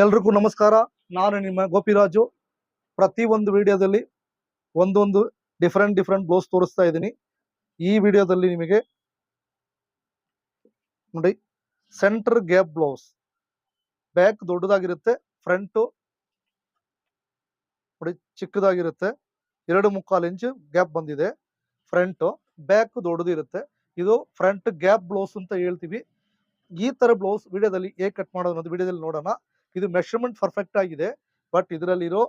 ಎಲ್ರಿಗೂ ನಮಸ್ಕಾರ. ನಾನು ನಿಮ್ಮ ಗೋಪಿರಾಜು. ಪ್ರತಿ ಒಂದು ವಿಡಿಯೋದಲ್ಲಿ ಒಂದೊಂದು ಡಿಫರೆಂಟ್ ಬ್ಲೌಸ್ ತೋರಿಸ್ತಾ ಇದ್ದೀನಿ. ಈ ವಿಡಿಯೋದಲ್ಲಿ ನಿಮಗೆ ನೋಡಿ, ಸೆಂಟರ್ ಗ್ಯಾಪ್ ಬ್ಲೌಸ್. ಬ್ಯಾಕ್ ದೊಡ್ಡದಾಗಿರುತ್ತೆ, ಫ್ರಂಟ್ ನೋಡಿ ಚಿಕ್ಕದಾಗಿರುತ್ತೆ. 2.25 ಇಂಚು ಗ್ಯಾಪ್ ಬಂದಿದೆ. ಫ್ರಂಟ್ ಬ್ಯಾಕ್ ದೊಡ್ಡದಿರುತ್ತೆ. ಇದು ಫ್ರಂಟ್ ಗ್ಯಾಪ್ ಬ್ಲೌಸ್ ಅಂತ ಹೇಳ್ತೀವಿ. ಈ ತರ ಬ್ಲೌಸ್ ವಿಡಿಯೋದಲ್ಲಿ ಹೇಗೆ ಕಟ್ ಮಾಡೋದು ಅನ್ನೋದು ವಿಡಿಯೋದಲ್ಲಿ ನೋಡೋಣ. ಇದು ಮೆಷರ್ಮೆಂಟ್ ಪರ್ಫೆಕ್ಟ್ ಆಗಿದೆ, ಬಟ್ ಇದರಲ್ಲಿರೋ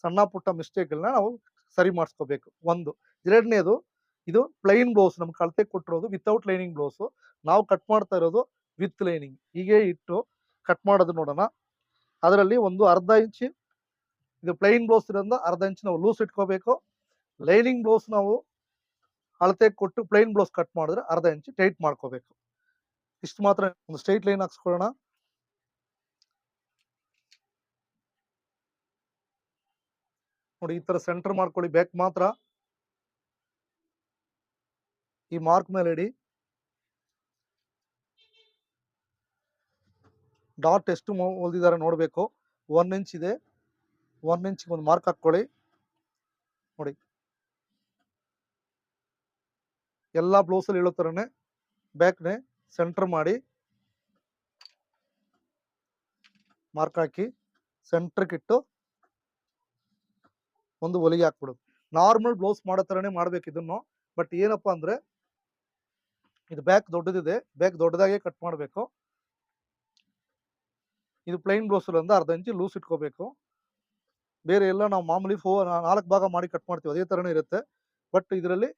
ಸಣ್ಣ ಪುಟ್ಟ ಮಿಸ್ಟೇಕ್ಗಳನ್ನ ನಾವು ಸರಿ ಮಾಡಿಸ್ಕೋಬೇಕು. ಒಂದು. ಎರಡನೇದು, ಇದು ಪ್ಲೈನ್ ಬ್ಲೌಸ್. ನಮ್ಗೆ ಅಳತೆ ಕೊಟ್ಟಿರೋದು ವಿತೌಟ್ ಲೈನಿಂಗ್ ಬ್ಲೌಸು. ನಾವು ಕಟ್ ಮಾಡ್ತಾ ಇರೋದು ವಿತ್ ಲೈನಿಂಗ್. ಹೀಗೆ ಇಟ್ಟು ಕಟ್ ಮಾಡೋದು ನೋಡೋಣ. ಅದರಲ್ಲಿ ಒಂದು ಅರ್ಧ ಇಂಚ್, ಇದು ಪ್ಲೈನ್ ಬ್ಲೌಸ್ ಇರೋದ್ರಿಂದ ಅರ್ಧ ಇಂಚ್ ನಾವು ಲೂಸ್ ಇಟ್ಕೋಬೇಕು. ಲೈನಿಂಗ್ ಬ್ಲೌಸ್ ನಾವು ಅಳತೆ ಕೊಟ್ಟು ಪ್ಲೈನ್ ಬ್ಲೌಸ್ ಕಟ್ ಮಾಡಿದ್ರೆ ಅರ್ಧ ಇಂಚ್ ಟೈಟ್ ಮಾಡ್ಕೋಬೇಕು. ಇಷ್ಟು ಮಾತ್ರ. ಒಂದು ಸ್ಟ್ರೈಟ್ ಲೈನ್ ಹಾಕ್ಸ್ಕೊಳ್ಳೋಣ. ನೋಡಿ, ಈ ತರ ಸೆಂಟರ್ ಮಾಡ್ಕೊಳ್ಳಿ. ಬ್ಯಾಕ್ ಮಾತ್ರ ಈ ಮಾರ್ಕ್ ಮೇಲೆ ಇಡಿ. ಡಾಟ್ ಎಷ್ಟು ಹೊಲ್ದಿದ್ದಾರೆ ನೋಡಬೇಕು. 1 ಇಂಚ್ ಇದೆ. 1 ಇಂಚ್ ಒಂದು ಮಾರ್ಕ್ ಹಾಕೊಳ್ಳಿ. ನೋಡಿ, ಎಲ್ಲ ಬ್ಲೌಸಲ್ಲಿ ಹೇಳೋ ಥರನೇ ಬ್ಯಾಕ್ನೆ ಸೆಂಟರ್ ಮಾಡಿ ಮಾರ್ಕ್ ಹಾಕಿ ಸೆಂಟ್ರಕ್ಕಿಟ್ಟು ಒಂದು ಹೊಲಿಗೆ ಹಾಕ್ಬಿಡೋದು. ನಾರ್ಮಲ್ ಬ್ಲೌಸ್ ಮಾಡೋ ಥರನೇ ಮಾಡ್ಬೇಕು ಇದನ್ನು. ಬಟ್ ಏನಪ್ಪಾ ಅಂದ್ರೆ, ಇದು ಬ್ಯಾಕ್ ದೊಡ್ಡದಿದೆ, ಬ್ಯಾಕ್ ದೊಡ್ಡದಾಗೆ ಕಟ್ ಮಾಡಬೇಕು. ಇದು ಪ್ಲೈನ್ ಬ್ಲೌಸ್ ಅಂದ್ರೆ ಅರ್ಧ ಇಂಚ್ ಲೂಸ್ ಇಟ್ಕೋಬೇಕು. ಬೇರೆ ಎಲ್ಲ ನಾವು ಮಾಮೂಲಿ 4 ಭಾಗ ಮಾಡಿ ಕಟ್ ಮಾಡ್ತೀವಿ, ಅದೇ ಥರನೇ ಇರುತ್ತೆ. ಬಟ್ ಇದರಲ್ಲಿ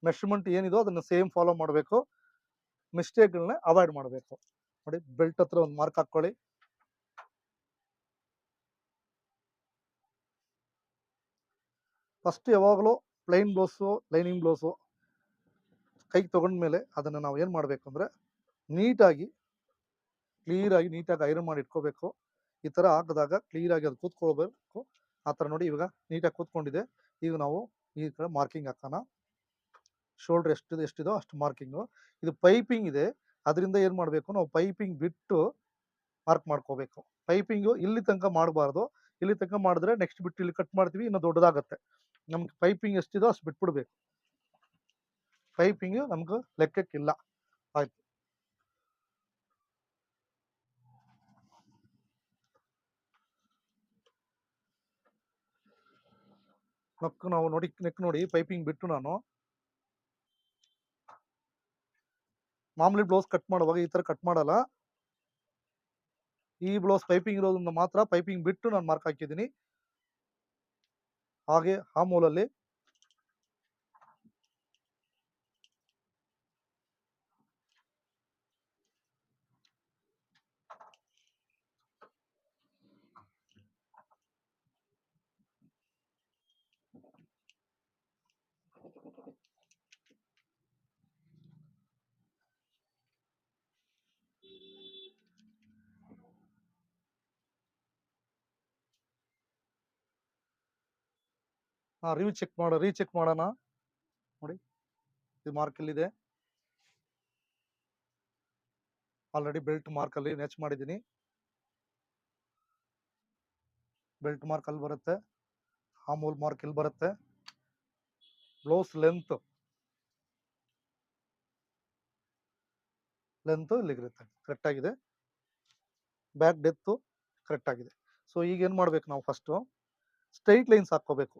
ಮೆಷರ್ಮೆಂಟ್ ಏನಿದೋ ಅದನ್ನು ಸೇಮ್ ಫಾಲೋ ಮಾಡಬೇಕು. ಮಿಸ್ಟೇಕ್ಗಳನ್ನ ಅವಾಯ್ಡ್ ಮಾಡಬೇಕು. ನೋಡಿ, ಬೆಲ್ಟ್ ಹತ್ರ ಒಂದು ಮಾರ್ಕ್ ಹಾಕ್ಕೊಳ್ಳಿ. ಫಸ್ಟ್ ಯಾವಾಗಲೂ ಪ್ಲೈನ್ ಬ್ಲೌಸು ಲೈನಿಂಗ್ ಬ್ಲೌಸು ಕೈಗೆ ತಗೊಂಡ್ಮೇಲೆ ಅದನ್ನು ನಾವು ಏನು ಮಾಡಬೇಕು ಅಂದರೆ, ನೀಟಾಗಿ ಕ್ಲಿಯರಾಗಿ ನೀಟಾಗಿ ಐರನ್ ಮಾಡಿ ಇಟ್ಕೋಬೇಕು. ಈ ಥರ ಹಾಕಿದಾಗ ಕ್ಲಿಯರಾಗಿ ಅದು ಕೂತ್ಕೊಳ್ಬೇಕು. ಆ ಥರ ನೋಡಿ, ಇವಾಗ ನೀಟಾಗಿ ಕೂತ್ಕೊಂಡಿದೆ. ಈಗ ನಾವು ಈ ಥರ ಮಾರ್ಕಿಂಗ್ ಹಾಕೋಣ. ಶೋಲ್ಡ್ರ್ ಎಷ್ಟಿದೋ ಅಷ್ಟು ಮಾರ್ಕಿಂಗು. ಇದು ಪೈಪಿಂಗ್ ಇದೆ, ಅದರಿಂದ ಏನು ಮಾಡಬೇಕು, ನಾವು ಪೈಪಿಂಗ್ ಬಿಟ್ಟು ಮಾರ್ಕ್ ಮಾಡ್ಕೋಬೇಕು. ಪೈಪಿಂಗು ಇಲ್ಲಿ ತನಕ ಮಾಡಬಾರ್ದು. ಇಲ್ಲಿ ತನಕ ಮಾಡಿದ್ರೆ ನೆಕ್ಸ್ಟ್ ಬಿಟ್ಟು ಇಲ್ಲಿ ಕಟ್ ಮಾಡ್ತೀವಿ, ಇನ್ನೂ ದೊಡ್ಡದಾಗತ್ತೆ. ನಮ್ಗೆ ಪೈಪಿಂಗ್ ಎಷ್ಟಿದೋ ಅಷ್ಟು ಬಿಟ್ಬಿಡ್ಬೇಕು. ಪೈಪಿಂಗು ನಮ್ಗೆ ಲೆಕ್ಕಕ್ಕಿಲ್ಲ. ಆಯ್ತು. ನಾವು ನೋಡಿ, ನೆಕ್ ನೋಡಿ, ಪೈಪಿಂಗ್ ಬಿಟ್ಟು ನಾನು ಮಾಮೂಲಿ ಬ್ಲೌಸ್ ಕಟ್ ಮಾಡುವಾಗ ಈ ತರ ಕಟ್ ಮಾಡಲ್ಲ. ಈ ಬ್ಲೌಸ್ ಪೈಪಿಂಗ್ ಇರೋದ್ರಿಂದ ಮಾತ್ರ ಪೈಪಿಂಗ್ ಬಿಟ್ಟು ನಾನು ಮಾರ್ಕ್ ಹಾಕಿದ್ದೀನಿ. ಹಾಗೆ ಆ ಮೂಲಲ್ಲಿ ರೀಚೆಕ್ ಮಾಡೋಣ. ನೋಡಿ, ಈ ಮಾರ್ಕ್ ಇಲ್ಲಿದೆ. ಆಲ್ರೆಡಿ ಬೆಲ್ಟ್ ಮಾರ್ಕ್ ಅಲ್ಲಿ ನೆಚ್ ಮಾಡಿದ್ದೀನಿ. ಬೆಲ್ಟ್ ಮಾರ್ಕ್ ಅಲ್ಲಿ ಬರುತ್ತೆ, ಆಮೂಲ್ ಮಾರ್ಕ್ ಇಲ್ಲಿ ಬರುತ್ತೆ. ಬ್ಲೌಸ್ ಲೆಂತ್ ಇಲ್ಲಿಗಿರುತ್ತೆ, ಕರೆಕ್ಟ್ ಆಗಿದೆ. ಬ್ಯಾಕ್ ಡೆತ್ತು ಕರೆಕ್ಟ್ ಆಗಿದೆ. ಸೊ ಈಗ ಏನು ಮಾಡ್ಬೇಕು, ನಾವು ಫಸ್ಟು ಸ್ಟ್ರೈಟ್ ಲೈನ್ಸ್ ಹಾಕ್ಕೋಬೇಕು.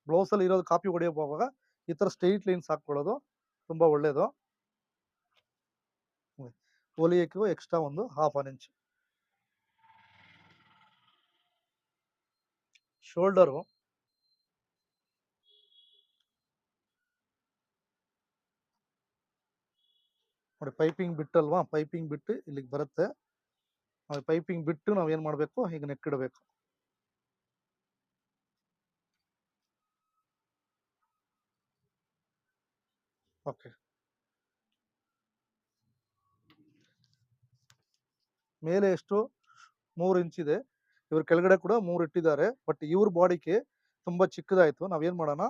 ಬ್ಲೌಸಲ್ಲಿ ಇರೋದು ಕಾಪಿ ಹೊಡೆಯೋವಾಗ ಈ ಥರ ಸ್ಟ್ರೈಟ್ ಲೈನ್ಸ್ ಹಾಕ್ಕೊಳ್ಳೋದು ತುಂಬ ಒಳ್ಳೆಯದು. ಹೊಲಿಯೋಕ್ಕೂ ಎಕ್ಸ್ಟ್ರಾ ಒಂದು 1/2 ಇಂಚ್. ಶೋಲ್ಡರು ನೋಡಿ, ಪೈಪಿಂಗ್ ಬಿಟ್ಟಲ್ವಾ, ಪೈಪಿಂಗ್ ಬಿಟ್ಟು ಇಲ್ಲಿಗೆ ಬರುತ್ತೆ. ಪೈಪಿಂಗ್ ಬಿಟ್ಟು ನಾವು ಏನು ಮಾಡಬೇಕು, ಈಗ ನೆಕ್ ಇಡಬೇಕು. ಓಕೆ, ಮೇಲೆ ಎಷ್ಟು 3 ಇಂಚ್ ಇದೆ. ಇವ್ರ ಕೆಳಗಡೆ ಕೂಡ 3 ಇಟ್ಟಿದ್ದಾರೆ. ಬಟ್ ಇವ್ರ ಬಾಡಿಗೆ ತುಂಬಾ ಚಿಕ್ಕದಾಯ್ತು. ನಾವೇನ್ ಮಾಡೋಣ,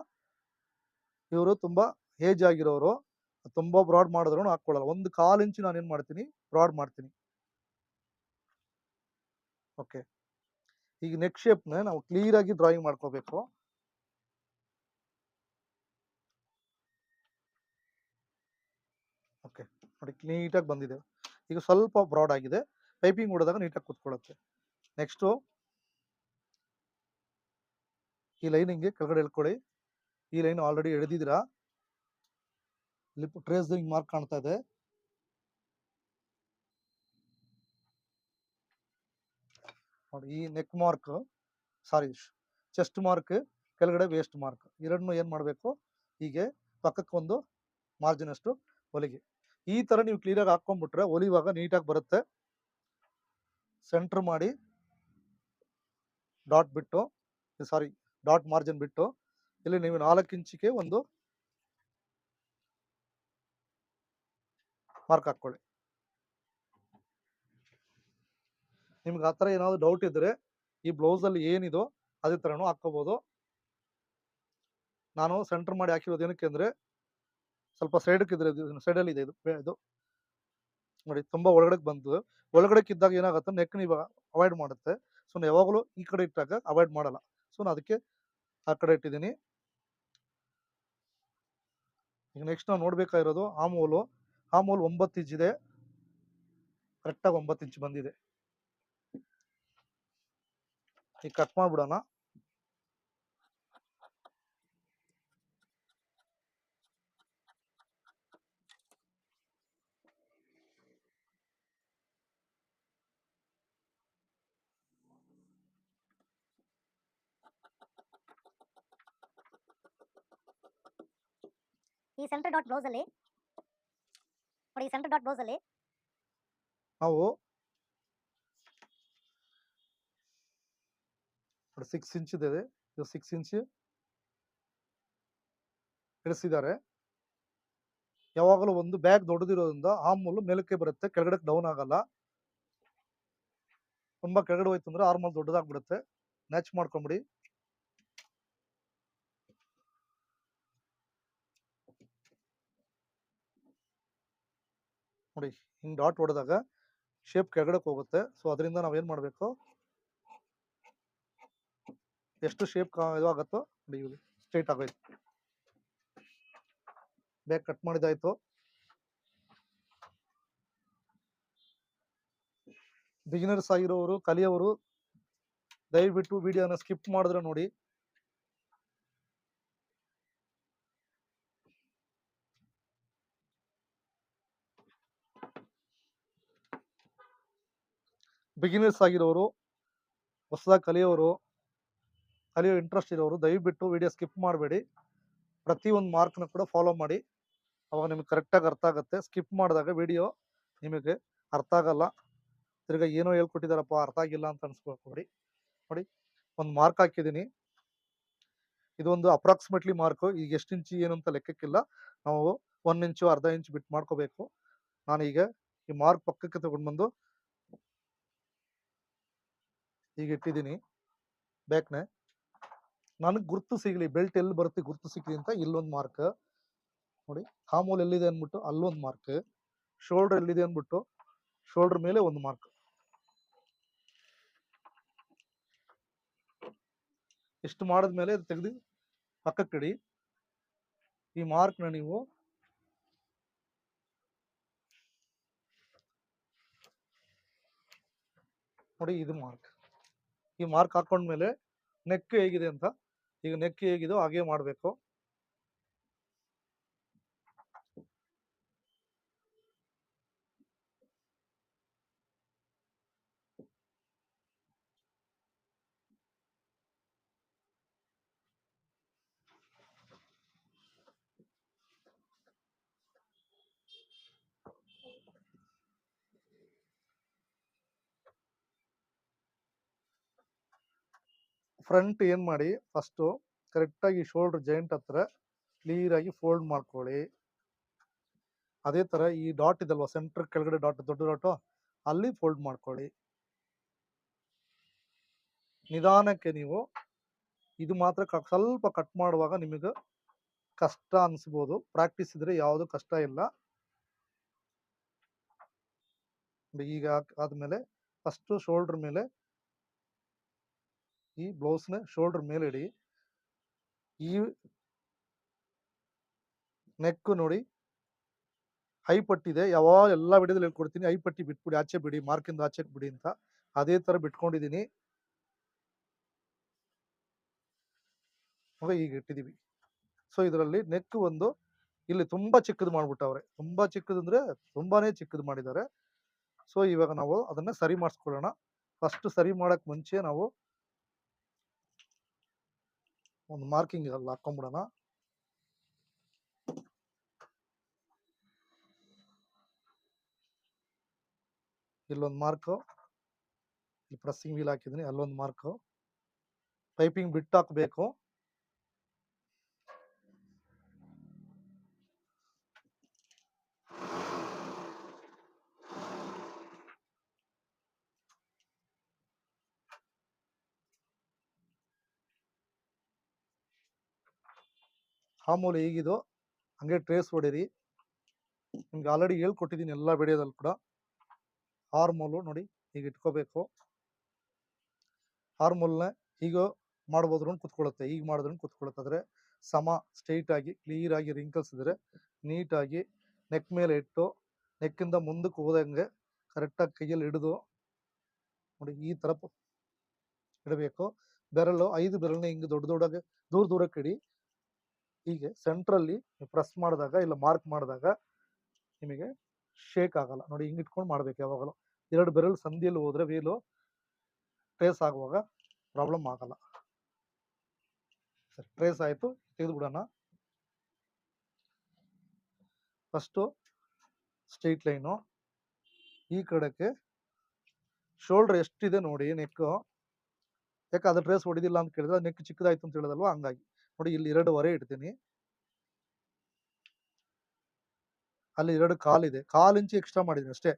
ಇವರು ತುಂಬಾ ಏಜ್ ಆಗಿರೋರು, ತುಂಬಾ ಬ್ರಾಡ್ ಮಾಡಿದ್ರು ಹಾಕೊಳ್ಳಲ್ಲ. 1/4 ಇಂಚು ನಾನು ಏನ್ ಮಾಡ್ತೀನಿ, ಬ್ರಾಡ್ ಮಾಡ್ತೀನಿ. ಓಕೆ, ಈಗ ನೆಕ್ ಶೇಪ್ನ ನಾವು ಕ್ಲಿಯರ್ ಆಗಿ ಡ್ರಾಯಿಂಗ್ ಮಾಡ್ಕೋಬೇಕು. ಓಕೆ, ನೋಡಿ ನೀಟಾಗಿ ಬಂದಿದೆ. ಈಗ ಸ್ವಲ್ಪ ಬ್ರಾಡ್ ಆಗಿದೆ, ಪೈಪಿಂಗ್ ಹೊಡೆದಾಗ ನೀಟಾಗಿ ಕೂತ್ಕೊಳ್ಳುತ್ತೆ. ನೆಕ್ಸ್ಟು ಈ ಲೈನ್ ಹಿಂಗೆ ಕೆಳಗಡೆ ಎಳ್ಕೊಳ್ಳಿ. ಈ ಲೈನ್ ಆಲ್ರೆಡಿ ಎಳೆದಿದ್ದೀರಾ, ಲಿಪ್ ಟ್ರೇಸ್ ಹಿಂಗ್ ಮಾರ್ಕ್ ಕಾಣ್ತಾ ಇದೆ. ನೋಡಿ ಈ ನೆಕ್ ಮಾರ್ಕ್, ಸಾರಿ ಚೆಸ್ಟ್ ಮಾರ್ಕ್, ಕೆಳಗಡೆ ವೇಸ್ಟ್ ಮಾರ್ಕ್, ಎರಡನ್ನೂ ಏನ್ ಮಾಡಬೇಕು, ಹೀಗೆ ಪಕ್ಕಕ್ಕೆ ಒಂದು ಮಾರ್ಜಿನ್ ಅಷ್ಟು ಹೊಲಿಗೆ. ಈ ತರ ನೀವು ಕ್ಲಿಯರ್ ಆಗಿ ಹಾಕೊಂಡ್ಬಿಟ್ರೆ ಹೊಲಿಯುವಾಗ ನೀಟಾಗಿ ಬರುತ್ತೆ. ಸೆಂಟರ್ ಮಾಡಿ ಡಾಟ್ ಬಿಟ್ಟು, ಸಾರಿ ಡಾಟ್ ಮಾರ್ಜಿನ್ ಬಿಟ್ಟು, ಇಲ್ಲಿ ನೀವು 4 ಇಂಚಿಗೆ ಒಂದು ಮಾರ್ಕ್ ಹಾಕೊಳ್ಳಿ. ನಿಮ್ಗೆ ಆ ಥರ ಏನಾದ್ರು ಡೌಟ್ ಇದ್ರೆ ಈ ಬ್ಲೌಸ್ ಅಲ್ಲಿ ಏನಿದೋ ಅದೇ ತರನು ಹಾಕೋಬಹುದು. ನಾನು ಸೆಂಟರ್ ಮಾಡಿ ಹಾಕಿರೋದು ಏನಕ್ಕೆ ಅಂದ್ರೆ ಸ್ವಲ್ಪ ಸೈಡಕ್ಕೆ ಇದ್ರೆ, ಸೈಡಲ್ಲಿ ಇದೆ ಇದು ನೋಡಿ, ತುಂಬಾ ಒಳಗಡೆ ಬಂದು ಒಳಗಡೆಗೆ ಇದ್ದಾಗ ಏನಾಗುತ್ತೆ, ನೆಕ್ ನೀವು ಅವಾಯ್ಡ್ ಮಾಡುತ್ತೆ. ಸೊ ಯಾವಾಗಲೂ ಈ ಕಡೆ ಇಟ್ಟಾಗ ಅವಾಯ್ಡ್ ಮಾಡಲ್ಲ. ಸೊ ನಾನು ಅದಕ್ಕೆ ಆ ಕಡೆ ಇಟ್ಟಿದ್ದೀನಿ. ಈಗ ನೆಕ್ಸ್ಟ್ ನಾವು ನೋಡ್ಬೇಕಾಗಿರೋದು ಆಮೂಲು. 9 ಇಂಚ್ ಇದೆ, ಕರೆಕ್ಟಾಗಿ 9 ಇಂಚ್ ಬಂದಿದೆ. ಈಗ ಕಟ್ ಮಾಡ್ಬಿಡೋಣ. ಈ ಸೆಂಟರ್ ಡಾಟ್ ಬ್ಲೌಸ್ ಅಲ್ಲಿ ನೋಡಿ, ಸೆಂಟರ್ ಡಾಟ್ ಬ್ಲೌಸ್ ಅಲ್ಲಿ ನಾವು 6 ಇಂಚ್ ಇದೆ, ಇದು 6 ಇಂಚ್ ಇಳಿಸಿದ್ದಾರೆ. ಯಾವಾಗಲೂ ಒಂದು ಬ್ಯಾಗ್ ದೊಡ್ಡದಿರೋದ್ರಿಂದ ಆರ್ಮೋಲ್ ಮೇಲಕ್ಕೆ ಬರುತ್ತೆ, ಕೆಳಗಡೆ ಡೌನ್ ಆಗಲ್ಲ. ತುಂಬಾ ಕೆಳಗಡೆ ಹೋಯ್ತು ಅಂದ್ರೆ ಆರ್ಮೋಲ್ ದೊಡ್ಡದಾಗ್ಬಿಡುತ್ತೆ. ಮ್ಯಾಚ್ ಮಾಡ್ಕೊಂಬಿಡಿ. ನೋಡಿ ಹಿಂಗ್ ಡಾಟ್ ಹೊಡೆದಾಗ ಶೇಪ್ ಕೆಳಗಡೆ ಹೋಗುತ್ತೆ. ಸೊ ಅದರಿಂದ ನಾವೇನ್ ಮಾಡಬೇಕು, ಎಷ್ಟು ಶೇಪ್ ಇದಾಗತ್ತೋ ನೋಡಿ, ಸ್ಟ್ರೈಟ್ ಆಗೋಯ್ತು. Bag cut ಮಾಡಿದಾಯ್ತು. ಬಿಗಿನರ್ಸ್ ಆಗಿರೋರು, ಕಲಿಯೋರು ದಯವಿಟ್ಟು ವಿಡಿಯೋನ ಸ್ಕಿಪ್ ಮಾಡಿದ್ರೆ ನೋಡಿ. ಬಿಗಿನರ್ಸ್ ಆಗಿರೋರು, ಹೊಸದಾಗಿ ಕಲಿಯೋ ಇಂಟ್ರೆಸ್ಟ್ ಇರೋರು ದಯವಿಟ್ಟು ವಿಡಿಯೋ ಸ್ಕಿಪ್ ಮಾಡಬೇಡಿ. ಪ್ರತಿಯೊಂದು ಮಾರ್ಕ್ನ ಕೂಡ ಫಾಲೋ ಮಾಡಿ, ಅವಾಗ ನಿಮ್ಗೆ ಕರೆಕ್ಟಾಗಿ ಅರ್ಥ ಆಗುತ್ತೆ. ಸ್ಕಿಪ್ ಮಾಡಿದಾಗ ವಿಡಿಯೋ ನಿಮಗೆ ಅರ್ಥ ಆಗಲ್ಲ. ತಿರ್ಗಾ ಏನೋ ಹೇಳ್ಕೊಟ್ಟಿದಾರಪ್ಪ ಅರ್ಥ ಆಗಿಲ್ಲ ಅಂತ ಅನ್ಸ್ಕೊಳ್ಬೇಡಿ. ನೋಡಿ ಒಂದು ಮಾರ್ಕ್ ಹಾಕಿದ್ದೀನಿ, ಇದೊಂದು ಅಪ್ರಾಕ್ಸಿಮೇಟ್ಲಿ ಮಾರ್ಕ್. ಈಗ ಎಷ್ಟು ಇಂಚು ಏನಂತ ಲೆಕ್ಕಕ್ಕಿಲ್ಲ, ನಾವು 1 ಇಂಚು ಅರ್ಧ ಇಂಚು ಬಿಟ್ಟು ಮಾಡ್ಕೋಬೇಕು. ನಾನೀಗ ಈ ಮಾರ್ಕ್ ಪಕ್ಕಕ್ಕೆ ತಗೊಂಡು ಬಂದು ಈಗ ಇಟ್ಟಿದ್ದೀನಿ ಬ್ಯಾಕ್ನೆ. ನನಗೆ ಗುರ್ತು ಸಿಗಲಿ, ಬೆಲ್ಟ್ ಎಲ್ಲಿ ಬರುತ್ತೆ ಗುರ್ತು ಸಿಗಲಿ ಅಂತ ಇಲ್ಲೊಂದು ಮಾರ್ಕ್ ನೋಡಿ, ಆಮೂಲ್ ಎಲ್ಲಿದೆ ಅಂದ್ಬಿಟ್ಟು ಅಲ್ಲೊಂದು ಮಾರ್ಕ್, ಶೋಲ್ಡರ್ ಎಲ್ಲಿದೆ ಅಂದ್ಬಿಟ್ಟು ಶೋಲ್ಡರ್ ಮೇಲೆ ಒಂದು ಮಾರ್ಕ್. ಇಷ್ಟು ಮಾಡಿದ್ಮೇಲೆ ತೆಗೆದು ಪಕ್ಕಕ್ಕಿಡಿ. ಈ ಮಾರ್ಕ್ನ ನೀವು ನೋಡಿ, ಇದು ಮಾರ್ಕ್. ಈ ಮಾರ್ಕ್ ಹಾಕೊಂಡ್ಮೇಲೆ ನೆಕ್ ಹೇಗಿದೆ ಅಂತ, ಈಗ ನೆಕ್ ಹೇಗಿದೋ ಹಾಗೆ ಮಾಡಬೇಕು. ಫ್ರಂಟ್ ಏನ್ ಮಾಡಿ, ಫಸ್ಟು ಕರೆಕ್ಟಾಗಿ ಶೋಲ್ಡರ್ ಜಾಯಿಂಟ್ ಹತ್ರ ಕ್ಲಿಯರ್ ಆಗಿ ಫೋಲ್ಡ್ ಮಾಡ್ಕೊಳ್ಳಿ. ಅದೇ ತರ ಈ ಡಾಟ್ ಇದಲ್ವಾ, ಸೆಂಟರ್ ಕೆಳಗಡೆ ಡಾಟ್, ದೊಡ್ಡ ಡಾಟು, ಅಲ್ಲಿ ಫೋಲ್ಡ್ ಮಾಡ್ಕೊಳ್ಳಿ. ನಿಧಾನಕ್ಕೆ ನೀವು ಇದು ಮಾತ್ರ ಸ್ವಲ್ಪ ಕಟ್ ಮಾಡುವಾಗ ನಿಮಗೆ ಕಷ್ಟ ಅನ್ಸ್ಬೋದು, ಪ್ರಾಕ್ಟೀಸ್ ಇದ್ರೆ ಯಾವುದು ಕಷ್ಟ ಇಲ್ಲ. ಈಗ ಆದ್ಮೇಲೆ ಫಸ್ಟ್ ಶೋಲ್ಡರ್ ಮೇಲೆ ಈ ಬ್ಲೌಸ್ನ ಶೋಲ್ಡರ್ ಮೇಲೆ ಇಡಿ. ಈ ನೆಕ್ ನೋಡಿ ಹೈ ಪಟ್ಟಿದೆ, ಯಾವಾಗ ಎಲ್ಲ ವಿಡಿಯೋದಲ್ಲಿ ಹೇಳ್ಕೊಡ್ತೀನಿ ಹೈ ಪಟ್ಟಿ ಬಿಟ್ಬಿಡಿ, ಆಚೆ ಬಿಡಿ, ಮಾರ್ಕಿಂದ ಆಚೆ ಬಿಡಿ ಅಂತ. ಅದೇ ತರ ಬಿಟ್ಕೊಂಡಿದ್ದೀನಿ. ಈಗ ಇಟ್ಟಿದೀವಿ. ಸೊ ಇದರಲ್ಲಿ ನೆಕ್ ಒಂದು ಇಲ್ಲಿ ತುಂಬಾ ಚಿಕ್ಕದು ಮಾಡ್ಬಿಟ್ಟವ್ರೆ, ತುಂಬಾ ಚಿಕ್ಕದು ಅಂದ್ರೆ ತುಂಬಾನೇ ಚಿಕ್ಕದು ಮಾಡಿದ್ದಾರೆ. ಸೊ ಇವಾಗ ನಾವು ಅದನ್ನ ಸರಿ ಮಾಡಿಸ್ಕೊಳ್ಳೋಣ. ಫಸ್ಟ್ ಸರಿ ಮಾಡಕ್ ಮುಂಚೆ ನಾವು ಒಂದು ಮಾರ್ಕಿಂಗ್ ಅಲ್ಲಿ ಹಾಕೊಂಡ್ಬಿಡೋಣ. ಇಲ್ಲೊಂದು ಮಾರ್ಕ್, ಈ ಪ್ರೆಸ್ಸಿಂಗ್ ವೀಲ್ ಹಾಕಿದ್ದೀನಿ, ಅಲ್ಲೊಂದು ಮಾರ್ಕ್. ಪೈಪಿಂಗ್ ಬಿಟ್ಟು ಹಾಕಬೇಕು. ಮಾಮೂಲಿ ಈಗಿದು ಹಂಗೆ ಟ್ರೇಸ್ ಹೊಡೀರಿ. ನಿಮ್ಗೆ ಆಲ್ರೆಡಿ ಹೇಳ್ಕೊಟ್ಟಿದ್ದೀನಿ ಎಲ್ಲ ವಿಡಿಯೋದಲ್ಲಿ ಕೂಡ. ಆರ್ಮೋಲು ನೋಡಿ ಈಗ ಇಟ್ಕೋಬೇಕು. ಆರ್ಮೋಲ್ನ ಈಗ ಮಾಡ್ಬೋದ್ರು ಕುತ್ಕೊಳ್ಳುತ್ತೆ, ಈಗ ಮಾಡಿದ್ರು ಕುತ್ಕೊಳ್ಳುತ್ತೆ. ಆದರೆ ಸಮ ಸ್ಟ್ರೈಟ್ ಆಗಿ ಕ್ಲಿಯರ್ ಆಗಿ ರಿಂಕಲ್ಸ್ ಇದ್ರೆ ನೀಟಾಗಿ ನೆಕ್ ಮೇಲೆ ಇಟ್ಟು ನೆಕ್ಕಿಂದ ಮುಂದಕ್ಕೆ ಹೋದಂಗೆ ಕರೆಕ್ಟಾಗಿ ಕೈಯಲ್ಲಿ ಹಿಡಿದು ನೋಡಿ ಈ ಥರ ಇಡಬೇಕು. ಬೆರಳು 5 ಬೆರಳನ್ನ ಹಿಂಗೆ ದೊಡ್ಡ ದೊಡ್ಡಗೆ ದೂರಕ್ಕೆ ಇಡಿ. ಹೀಗೆ ಸೆಂಟ್ರಲ್ಲಿ ಪ್ರೆಸ್ ಮಾಡಿದಾಗ ಇಲ್ಲ ಮಾರ್ಕ್ ಮಾಡಿದಾಗ ನಿಮಗೆ ಶೇಕ್ ಆಗಲ್ಲ. ನೋಡಿ ಹಿಂಗೆ ಇಟ್ಕೊಂಡು ಮಾಡ್ಬೇಕು ಯಾವಾಗಲೂ. 2 ಬೆರಳು ಸಂಧಿಯಲ್ಲಿ ಹೋದ್ರೆ ವೀಲು ಟ್ರೇಸ್ ಆಗುವಾಗ ಪ್ರಾಬ್ಲಮ್ ಆಗಲ್ಲ. ಸರಿ, ಟ್ರೇಸ್ ಆಯಿತು, ತೆಗೆದು ಬಿಡೋಣ. ಫಸ್ಟು ಸ್ಟ್ರೈಟ್ ಲೈನು ಈ ಕಡೆಗೆ ಶೋಲ್ಡರ್ ಎಷ್ಟಿದೆ ನೋಡಿ ನೆಕ್ಕು. ಯಾಕೆ ಅದು ಟ್ರೇಸ್ ಹೊಡಿದಿಲ್ಲ ಅಂತ ಕೇಳಿದ್ರೆ ನೆಕ್ ಚಿಕ್ಕದಾಯ್ತು ಅಂತ ಹೇಳಿದಲ್ವಾ, ಹಂಗಾಗಿ ನೋಡಿ ಇಲ್ಲಿ 2.5 ಇಡ್ತೀನಿ. ಅಲ್ಲಿ 2 ಕಾಲಿದೆ, 1/4 ಇಂಚು ಎಕ್ಸ್ಟ್ರಾ ಮಾಡಿದ್ದೀನಿ ಅಷ್ಟೇ.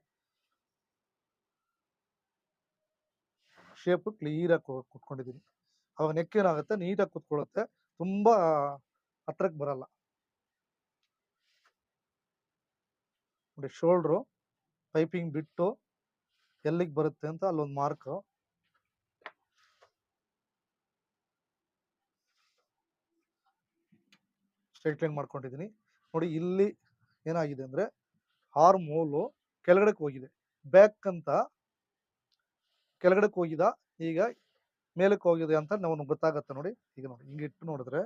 ಶೇಪ್ ಕ್ಲಿಯರ್ ಆಗಿ ಕುತ್ಕೊಂಡಿದ್ದೀನಿ. ಅವಾಗ ನೆಕ್ ಏನಾಗುತ್ತೆ ನೀಟಾಗಿ ಕುತ್ಕೊಳ್ಳುತ್ತೆ, ತುಂಬಾ ಹತ್ರಕ್ಕೆ ಬರಲ್ಲ. ನೋಡಿ ಶೋಲ್ಡ್ರು ಪೈಪಿಂಗ್ ಬಿಟ್ಟು ಎಲ್ಲಿಗೆ ಬರುತ್ತೆ ಅಂತ ಅಲ್ಲೊಂದು ಮಾರ್ಕ್. ಸ್ಟ್ರೈಟ್ ಲೈನ್ ಮಾಡ್ಕೊಂಡಿದ್ದೀನಿ. ನೋಡಿ ಇಲ್ಲಿ ಏನಾಗಿದೆ ಅಂದ್ರೆ ಆರ್ಮ್ ಹೋಲು ಕೆಳಗಡೆಗೆ ಹೋಗಿದೆ, ಬ್ಯಾಕ್ ಅಂತ ಕೆಳಗಡೆಗೆ ಹೋಗಿದ, ಈಗ ಮೇಲಕ್ಕೆ ಹೋಗಿದೆ ಅಂತ ನಾವು ಗೊತ್ತಾಗತ್ತೆ. ನೋಡಿ ಈಗ ನೋಡಿ ಹಿಂಗೆ ಇಟ್ಟು ನೋಡಿದ್ರೆ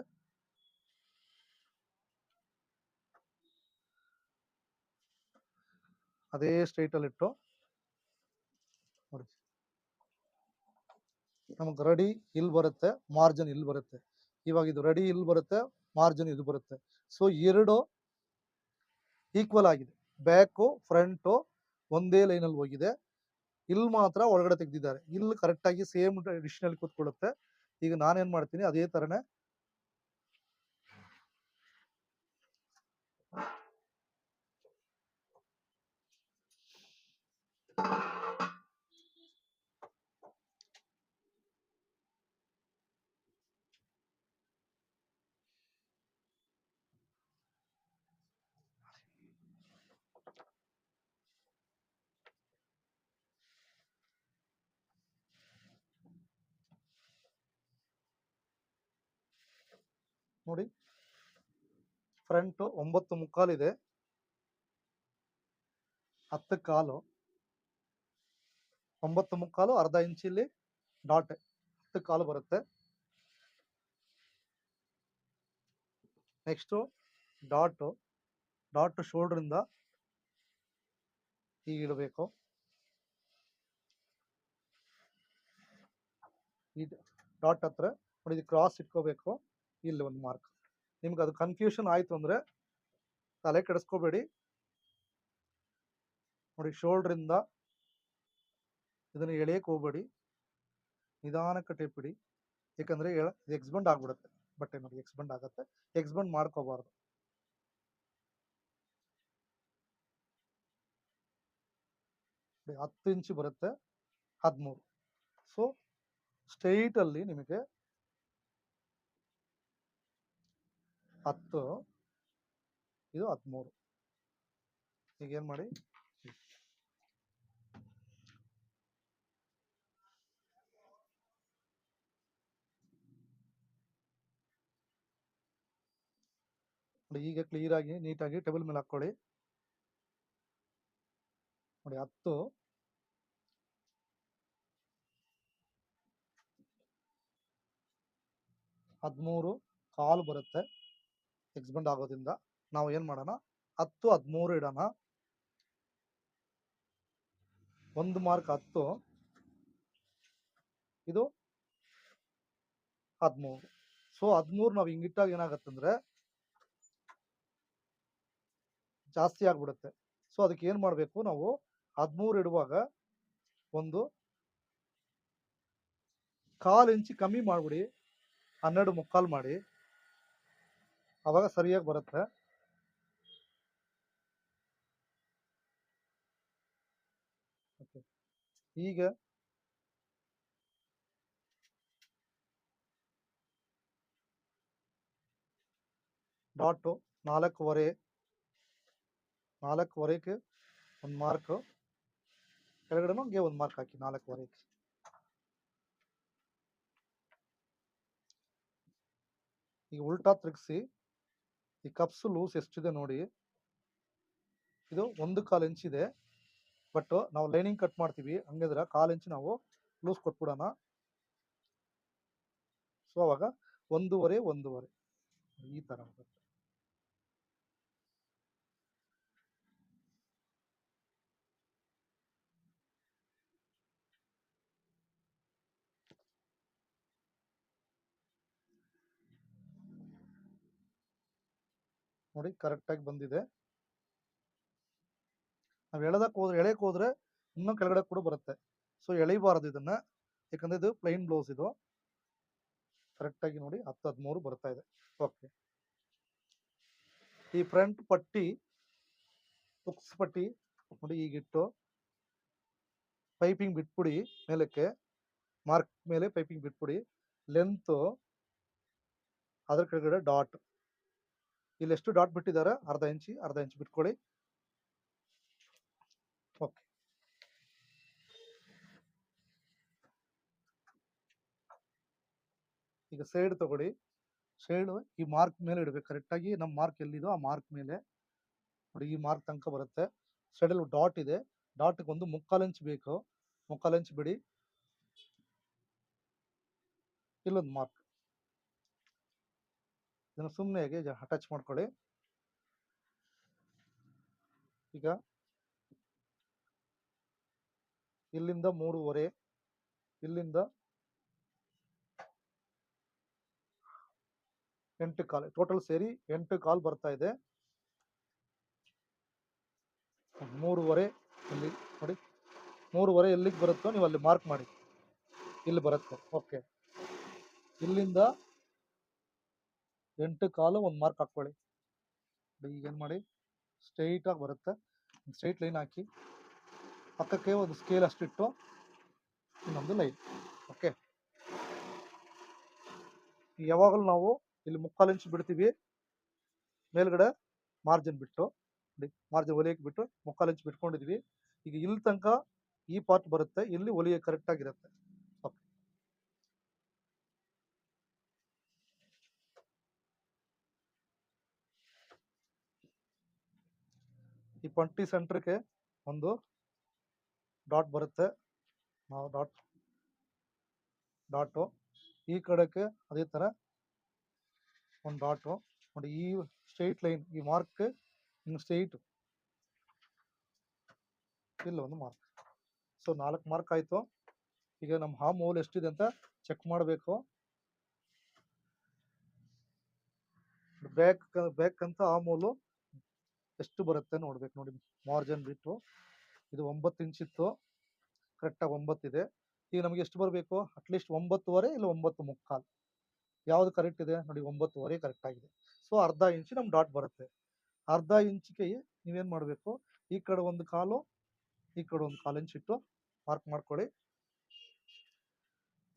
ಅದೇ ಸ್ಟ್ರೈಟ್ ಅಲ್ಲಿ ಇಟ್ಟು ನೋಡಿ ನಮಗೆ ರೆಡಿ ಇಲ್ಲಿ ಬರುತ್ತೆ, ಮಾರ್ಜಿನ್ ಇಲ್ಲಿ ಬರುತ್ತೆ. ಇವಾಗ ಇದು ರೆಡಿ ಇಲ್ಲಿ ಬರುತ್ತೆ, ಮಾರ್ಜಿನ್ ಇದು ಬರುತ್ತೆ. ಸೊ 2 ಈಕ್ವಲ್ ಆಗಿದೆ. ಬ್ಯಾಕು ಫ್ರಂಟು ಒಂದೇ ಲೈನಲ್ಲಿ ಹೋಗಿದೆ. ಇಲ್ಲಿ ಮಾತ್ರ ಒಳಗಡೆ ತೆಗೆದಿದ್ದಾರೆ. ಇಲ್ಲಿ ಕರೆಕ್ಟಾಗಿ ಸೇಮ್ ಡಿಶ್ನಲ್ಲಿ ಕೂತ್ಕೊಳ್ಳುತ್ತೆ. ಈಗ ನಾನೇನ್ ಮಾಡ್ತೀನಿ ಅದೇ ತರನೇ ನೋಡಿ. ಫ್ರಂಟ್ 9.25 ಇದೆ, 10 ಕಾಲು 9.25, ಅರ್ಧ ಇಂಚಲ್ಲಿ ಡಾಟ್ 10 ಕಾಲು ಬರುತ್ತೆ. ನೆಕ್ಸ್ಟ್ ಡಾಟ್ ಶೋಲ್ಡರ್ ಇಂದ ಹೀಗೆ ಇಡಬೇಕು. ಈ ಡಾಟ್ ಹತ್ರ ನೋಡಿ ಇದು ಕ್ರಾಸ್ ಇಟ್ಕೋಬೇಕು. ಇಲ್ಲಿ ಒಂದು ಮಾರ್ಕ್. ನಿಮ್ಗೆ ಅದು ಕನ್ಫ್ಯೂಷನ್ ಆಯ್ತು ಅಂದ್ರೆ ತಲೆ ಕೆಡಿಸ್ಕೋಬೇಡಿ. ನೋಡಿ ಶೋಲ್ಡರ್ ಇಂದ ಇದನ್ನ ಎಳೆಯಕ್ಕೆ ಹೋಗ್ಬೇಡಿ, ನಿಧಾನಕ್ಕೆ ಟೇಪ್ ಇಡಿ. ಯಾಕಂದ್ರೆ ಇದು ಎಕ್ಸ್ಬೆಂಡ್ ಆಗ್ಬಿಡುತ್ತೆ ಬಟ್ಟೆ. ನೋಡಿ ಎಕ್ಸ್ಬೆಂಡ್ ಆಗುತ್ತೆ, ಎಕ್ಸ್ಬೆಂಡ್ ಮಾಡ್ಕೋಬಾರ್ದು. 10 ಇಂಚು ಬರುತ್ತೆ, 13. ಸೊ ಸ್ಟ್ರೈಟ್ ಅಲ್ಲಿ ನಿಮಗೆ 10, ಇದು 13. ಈಗ ಏನು ಮಾಡಿ, ನೋಡಿ ಈಗ ಕ್ಲಿಯರ್ ಆಗಿ ನೀಟಾಗಿ ಟೇಬಲ್ ಮೇಲೆ ಹಾಕ್ಕೊಳ್ಳಿ. ನೋಡಿ 10, 13 ಕಾಲು ಬರುತ್ತೆ ಎಕ್ಸ್ಬೆಂಡ್ ಆಗೋದ್ರಿಂದ. ನಾವು ಏನು ಮಾಡೋಣ, 10, 13 ಇಡೋಣ. 1 ಮಾರ್ಕ್ 10, ಇದು 13. ಸೊ 13 ನಾವು ಹಿಂಗಿಟ್ಟಾಗ ಏನಾಗತ್ತಂದ್ರೆ ಜಾಸ್ತಿ ಆಗ್ಬಿಡುತ್ತೆ. ಸೊ ಅದಕ್ಕೆ ಏನು ಮಾಡಬೇಕು, ನಾವು 13 ಇಡುವಾಗ ಒಂದು 1/4 ಇಂಚ್ ಕಮ್ಮಿ ಮಾಡಿಬಿಡಿ, 12 ಮುಕ್ಕಾಲು ಮಾಡಿ, ಅವಾಗ ಸರಿಯಾಗಿ ಬರುತ್ತೆ. ಈಗ ಡಾಟು 4.5ಗೆ 1 ಮಾರ್ಕ್, ಕೆಳಗಡೆನೂ ಹಂಗೆ 1 ಮಾರ್ಕ್ ಹಾಕಿ 4.5ಗೆ. ಈಗ ಉಲ್ಟಾ ತಿರುಗಿಸಿ, ಈ ಕಪ್ಸ್ ಲೂಸ್ ಎಷ್ಟಿದೆ ನೋಡಿ, ಇದು 1/4 ಇಂಚ್ ಇದೆ. ಬಟ್ ನಾವು ಲೈನಿಂಗ್ ಕಟ್ ಮಾಡ್ತೀವಿ, ಹಂಗಿದ್ರೆ 1/4 ಇಂಚ್ ನಾವು ಲೂಸ್ ಕೊಟ್ಬಿಡೋಣ. ಸೊ ಅವಾಗ 1.5 ಈ ತರ ಆಗುತ್ತೆ. ನೋಡಿ ಕರೆಕ್ಟಾಗಿ ಬಂದಿದೆ. ನಾವು ಎಳೆಯಕ್ಕೆ ಹೋದ್ರೆ ಇನ್ನೂ ಕೆಳಗಡೆ ಕೂಡ ಬರುತ್ತೆ. ಸೊ ಎಳಿಬಾರದು ಇದನ್ನ, ಯಾಕಂದ್ರೆ ಇದು ಪ್ಲೈನ್ ಬ್ಲೌಸ್. ಇದು ಕರೆಕ್ಟಾಗಿ ನೋಡಿ 10, 13 ಬರ್ತಾ ಇದೆ. ಓಕೆ, ಈ ಫ್ರಂಟ್ ಪಟ್ಟಿ, ಹುಕ್ಸ್ ಪಟ್ಟಿ ನೋಡಿ ಈಗಿಟ್ಟು ಪೈಪಿಂಗ್ ಬಿಟ್ಬಿಡಿ, ಮೇಲಕ್ಕೆ ಮಾರ್ಕ್ ಮೇಲೆ ಪೈಪಿಂಗ್ ಬಿಟ್ಬಿಡಿ. ಲೆಂತ್ ಅದ್ರ ಕೆಳಗಡೆ ಡಾಟ್, ಇಲ್ಲಿ ಎಷ್ಟು ಡಾಟ್ ಬಿಟ್ಟಿದ್ದಾರೆ, ಅರ್ಧ ಇಂಚ್ ಬಿಟ್ಕೊಳ್ಳಿ. ಓಕೆ, ಈಗ ಸೈಡ್ ತಗೊಳ್ಳಿ. ಸೈಡ್ ಈ ಮಾರ್ಕ್ ಮೇಲೆ ಇಡಬೇಕು ಕರೆಕ್ಟಾಗಿ. ನಮ್ಮ ಮಾರ್ಕ್ ಎಲ್ಲಿದೋ ಆ ಮಾರ್ಕ್ ಮೇಲೆ ನೋಡಿ, ಈ ಮಾರ್ಕ್ ತನಕ ಬರುತ್ತೆ. ಸೈಡಲ್ಲಿ ಡಾಟ್ ಇದೆ, ಡಾಟ್ಗೆ ಒಂದು 1/4 ಇಂಚ್ ಬೇಕು, 1/4 ಇಂಚ್ ಬಿಡಿ. ಇಲ್ಲೊಂದು ಮಾರ್ಕ್, ಇದನ್ನು ಸುಮ್ಮನೆ ಅಟ್ಯಾಚ್ ಮಾಡ್ಕೊಳ್ಳಿ. ಈಗ ಇಲ್ಲಿಂದ 3.5, ಇಲ್ಲಿಂದ 8.25, ಟೋಟಲ್ ಸೇರಿ 8.25 ಬರ್ತಾ ಇದೆ. 3.5 ಇಲ್ಲಿ ನೋಡಿ, 3.5 ಎಲ್ಲಿಗೆ ಬರುತ್ತೋ ನೀವು ಅಲ್ಲಿ ಮಾರ್ಕ್ ಮಾಡಿ, ಇಲ್ಲಿ ಬರುತ್ತೆ. ಓಕೆ, ಇಲ್ಲಿಂದ 8.25 ಒಂದು ಮಾರ್ಕ್ ಹಾಕ್ಕೊಳ್ಳಿ. ಈಗ ಏನು ಮಾಡಿ, ಸ್ಟ್ರೈಟಾಗಿ ಬರುತ್ತೆ. ಸ್ಟ್ರೈಟ್ ಲೈನ್ ಹಾಕಿ, ಪಕ್ಕಕ್ಕೆ ಒಂದು ಸ್ಕೇಲ್ ಅಷ್ಟಿಟ್ಟು ಇನ್ನೊಂದು ಲೈನ್. ಓಕೆ, ಯಾವಾಗಲೂ ನಾವು ಇಲ್ಲಿ 1/4 ಇಂಚ್ ಬಿಡ್ತೀವಿ, ಮೇಲ್ಗಡೆ ಮಾರ್ಜಿನ್ ಬಿಟ್ಟು, ಮಾರ್ಜಿನ್ ಹೊಲಿಯಕ್ಕೆ ಬಿಟ್ಟು 1/4 ಇಂಚ್ ಬಿಟ್ಕೊಂಡಿದ್ವಿ. ಈಗ ಇಲ್ಲಿ ತನಕ ಈ ಪಾರ್ಟ್ ಬರುತ್ತೆ, ಇಲ್ಲಿ ಹೊಲಿಯ ಕರೆಕ್ಟ್ ಆಗಿರುತ್ತೆ. ಓಕೆ, ಈ ಪಂಟಿ ಸೆಂಟ್ರಿಗೆ ಒಂದು ಡಾಟ್ ಬರುತ್ತೆ. ನಾವು ಡಾಟು ಈ ಕಡೆಗೆ ಅದೇ ಥರ ಒಂದು ಡಾಟು ನೋಡಿ. ಈ ಸ್ಟ್ರೈಟ್ ಲೈನ್, ಈ ಮಾರ್ಕ್ ಹಿಂಗೆ ಸ್ಟ್ರೈಟ್, ಇಲ್ಲ ಒಂದು ಮಾರ್ಕ್. ಸೊ 4 ಮಾರ್ಕ್ ಆಯಿತು. ಈಗ ನಮ್ಮ ಹಾಮ್ ಹೋಲ್ ಎಷ್ಟಿದೆ ಅಂತ ಚೆಕ್ ಮಾಡಬೇಕು. ಬ್ಯಾಕ್ ಅಂತ ಹಾಮ್ ಹೋಲು ಎಷ್ಟು ಬರುತ್ತೆ ನೋಡ್ಬೇಕು. ನೋಡಿ, ಮಾರ್ಜಿನ್ ಬಿಟ್ಟು ಇದು 9 ಇಂಚ್ ಇತ್ತು, ಕರೆಕ್ಟಾಗಿ 9 ಇದೆ. ಈಗ ನಮಗೆ ಎಷ್ಟು ಬರಬೇಕು, ಅಟ್ಲೀಸ್ಟ್ 9.25 ಇಲ್ಲ 9.25. ಯಾವುದು ಕರೆಕ್ಟ್ ಇದೆ ನೋಡಿ, 9.25 ಕರೆಕ್ಟ್ ಆಗಿದೆ. ಸೊ ಅರ್ಧ ಇಂಚ್ ನಮ್ಮ ಡಾಟ್ ಬರುತ್ತೆ. ಅರ್ಧ ಇಂಚಿಗೆ ನೀವೇನು ಮಾಡಬೇಕು, ಈ ಕಡೆ 1/4, ಈ ಕಡೆ 1/4 ಇಂಚ್ ಇಟ್ಟು ಮಾರ್ಕ್ ಮಾಡ್ಕೊಳ್ಳಿ.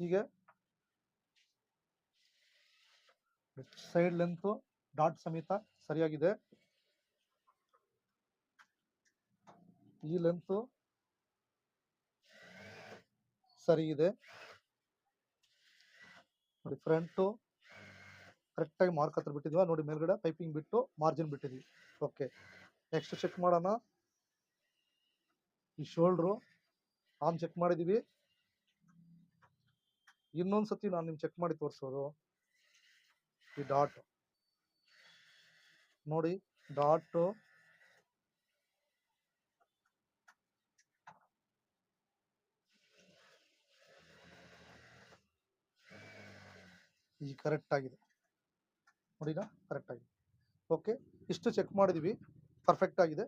ಈಗ ಸೈಡ್ ಲೆಂತು ಡಾಟ್ ಸಮೇತ ಸರಿಯಾಗಿದೆ. ಈ ಲೆಂತ್ ಸರಿ ಇದೆ ನೋಡಿ. ಫ್ರಂಟು ಕರೆಕ್ಟಾಗಿ ಮಾರ್ಕ್ ಹತ್ರ ಬಿಟ್ಟಿದ್ವಿ ನೋಡಿ, ಮೇಲ್ಗಡೆ ಪೈಪಿಂಗ್ ಬಿಟ್ಟು ಮಾರ್ಜಿನ್ ಬಿಟ್ಟಿದ್ವಿ. ಓಕೆ, ನೆಕ್ಸ್ಟ್ ಚೆಕ್ ಮಾಡೋಣ. ಈ ಶೋಲ್ಡ್ರು ಆರ್ಮ್ ಚೆಕ್ ಮಾಡಿದೀವಿ. ಇನ್ನೊಂದ್ಸತಿ ನಾನು ನಿಮ್ಗೆ ಚೆಕ್ ಮಾಡಿ ತೋರಿಸೋದು ಈ ಡಾಟ್ ನೋಡಿ. ಡಾಟ್ ಈಗ ಕರೆಕ್ಟ್ ಆಗಿದೆ ನೋಡಿನಾ, ಕರೆಕ್ಟ್ ಆಗಿದೆ. ಓಕೆ, ಇಷ್ಟು ಚೆಕ್ ಮಾಡಿದೀವಿ, ಪರ್ಫೆಕ್ಟ್ ಆಗಿದೆ.